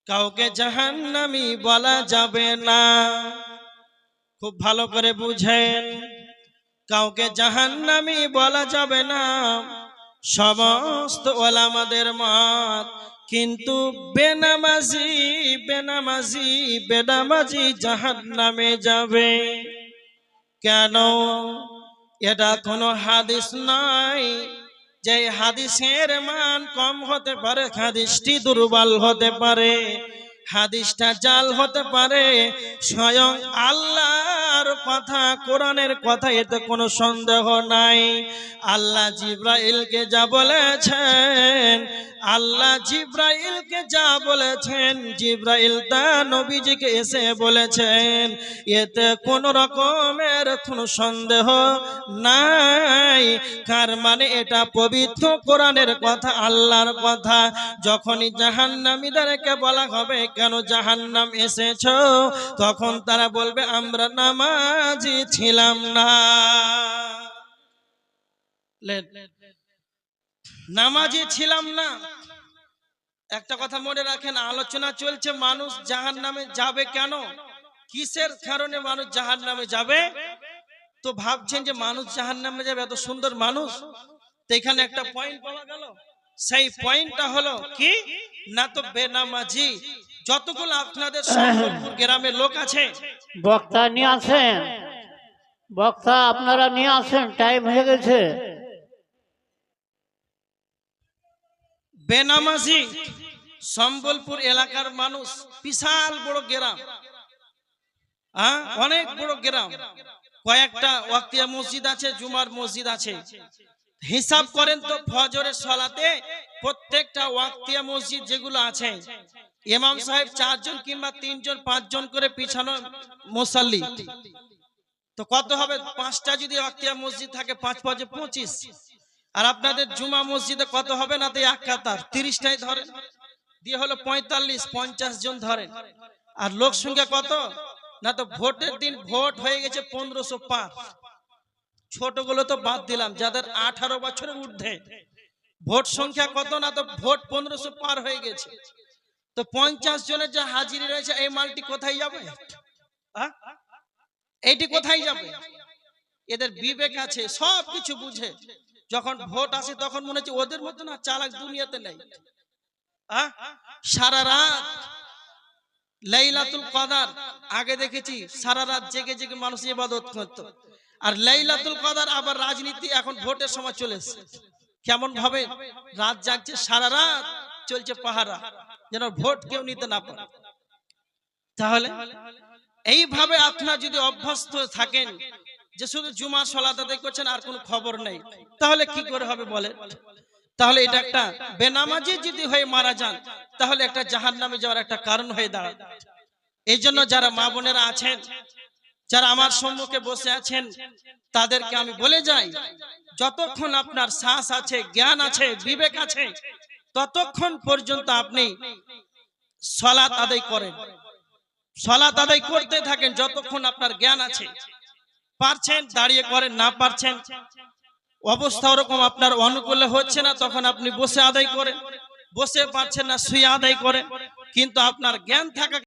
কাউকে জাহান্নামী বলা যাবে না। খুব ভালো করে বুঝেন, কাউকে জাহান্নামী বলা যাবে না, সমস্ত ওলামাদের মত। কিন্তু বেনামাজি বেনামাজি বেনামাজি জাহান্নামে যাবে। কেন? এটা কোনো হাদিস নয় যে হাদিসের মান কম হতে পারে, হাদিসটি দুর্বল হতে পারে, হাদিসটা জাল হতে পারে। স্বয়ং আল্লাহর কথা, কোরআনের কথা, এতে কোনো সন্দেহ নাই। আল্লাহ জিব্রাইলকে যা বলেছেন, আল্লাহ জিব্রাইলকে যা বলেছেন, জিব্রাইল তা নবীজিকে এসে বলেছেন, এতে কোনো রকমের কোনো সন্দেহ নাই। কার মানে এটা পবিত্র কোরআনের কথা, আল্লাহর কথা। যখনই জাহান্নামীদেরকে বলা হবে কেন জাহান্নাম এসেছো, তখন তারা বলবে আমরা নামাজি ছিলাম না। নামাজি ছিলাম না। একটা কথা মনে রাখেন, আলোচনা চলছে মানুষ জাহান্নামে যাবে কেন, কিসের কারণে মানুষ জাহান্নামে যাবে। তো ভাবছেন যে মানুষ জাহান্নামে যাবে, এত সুন্দর মানুষ, তো এখানে একটা পয়েন্ট পাওয়া গেল। সেই পয়েন্টটা হলো কি না, তো বেনামাজি যতগুলো আপনাদের সম্বলপুর গ্রামের লোক আছে, বক্তা নিয়ে আসেন, বক্তা আপনারা নিয়ে আসেন, টাইম হয়ে গেছে। বেনামাজি সম্বলপুর এলাকার মানুষ, বিশাল বড় গ্রাম, অনেক বড় গ্রাম, কয়েকটা ওয়াক্তিয়া মসজিদ আছে, জুমার মসজিদ আছে। হিসাব করেন তো ফজরের সালাতে প্রত্যেকটা ওয়াক্তিয়া মসজিদ যেগুলো আছে, ইমাম সাহেব 4 জন কিংবা 3 জন 5 জন করে পিছানো মুসাল্লি, তো কত হবে? 5টা যদি ওয়াক্তিয়া মসজিদ থাকে, 5 5 25। আর আপনাদের জুমা মসজিদে কত হবে? না তো এক কাতার 30টাই ধরেন, দিয়ে হলো 45 50 জন ধরেন। আর লোক সংখ্যা কত? না তো ভোটের দিন ভোট হয়ে গেছে 1500 পার। ছোটগুলো তো বাদ দিলাম, যাদের 18 বছরের ঊর্ধ্বে ভোট সংখ্যা কত? না তো ভোট 1500 পার হয়ে গেছে। তো 50 জনের যে হাজিরি রয়েছে, এই মালটি কোথায় যাবে? এইটি কোথায় যাবে? এদের বিবেক আছে, সব কিছু বুঝে। যখন ভোট আসে তখন মনে হচ্ছে ওদের মতো না চালাক দুনিয়াতে নেই। সারা রাত লাইলাতুল কদর, আগে দেখেছি সারা রাত জেগে জেগে মানুষ ইবাদত করত। আর লাইলাতুল কদর আবার রাজনীতি, এখন ভোটের সময় চলে এসেছে। কেমন ভাবে রাত জাগছে, সারা রাত চলছে পাহারা, যেন ভোট কেউ নিতে না পারে। তাহলে এইভাবে আপনার যদি অভ্যস্ত থাকেন যে শুধু জুমা সালাত আদায় করছেন আর কোনো খবর নেই, তাহলে কি করে হবে বলেন? তাহলে এটা একটা বেনামাজি যদি হয়ে মারা যান তাহলে একটা জাহান্নামে যাওয়ার একটা কারণ হয়ে দাঁড়ায়। এই জন্য যারা মা বোনেরা আছেন, যারা আমার সম্মুখে বসে আছেন, তাদেরকে আমি বলে যাই, যতক্ষণ আপনার শ্বাস আছে, জ্ঞান আছে, বিবেক আছে, ততক্ষণ পর্যন্ত আপনি সালাত আদায় করেন, সালাত আদায় করতে থাকেন যতক্ষণ আপনার জ্ঞান আছে। পারছেন দাঁড়িয়ে করেন, না পারছেন অবস্থা ওরকম আপনার অনুকূলে হচ্ছে না, তখন আপনি বসে আদায় করেন, বসে পারছেন না শুয়ে আদায় করেন, কিন্তু আপনার জ্ঞান থাকা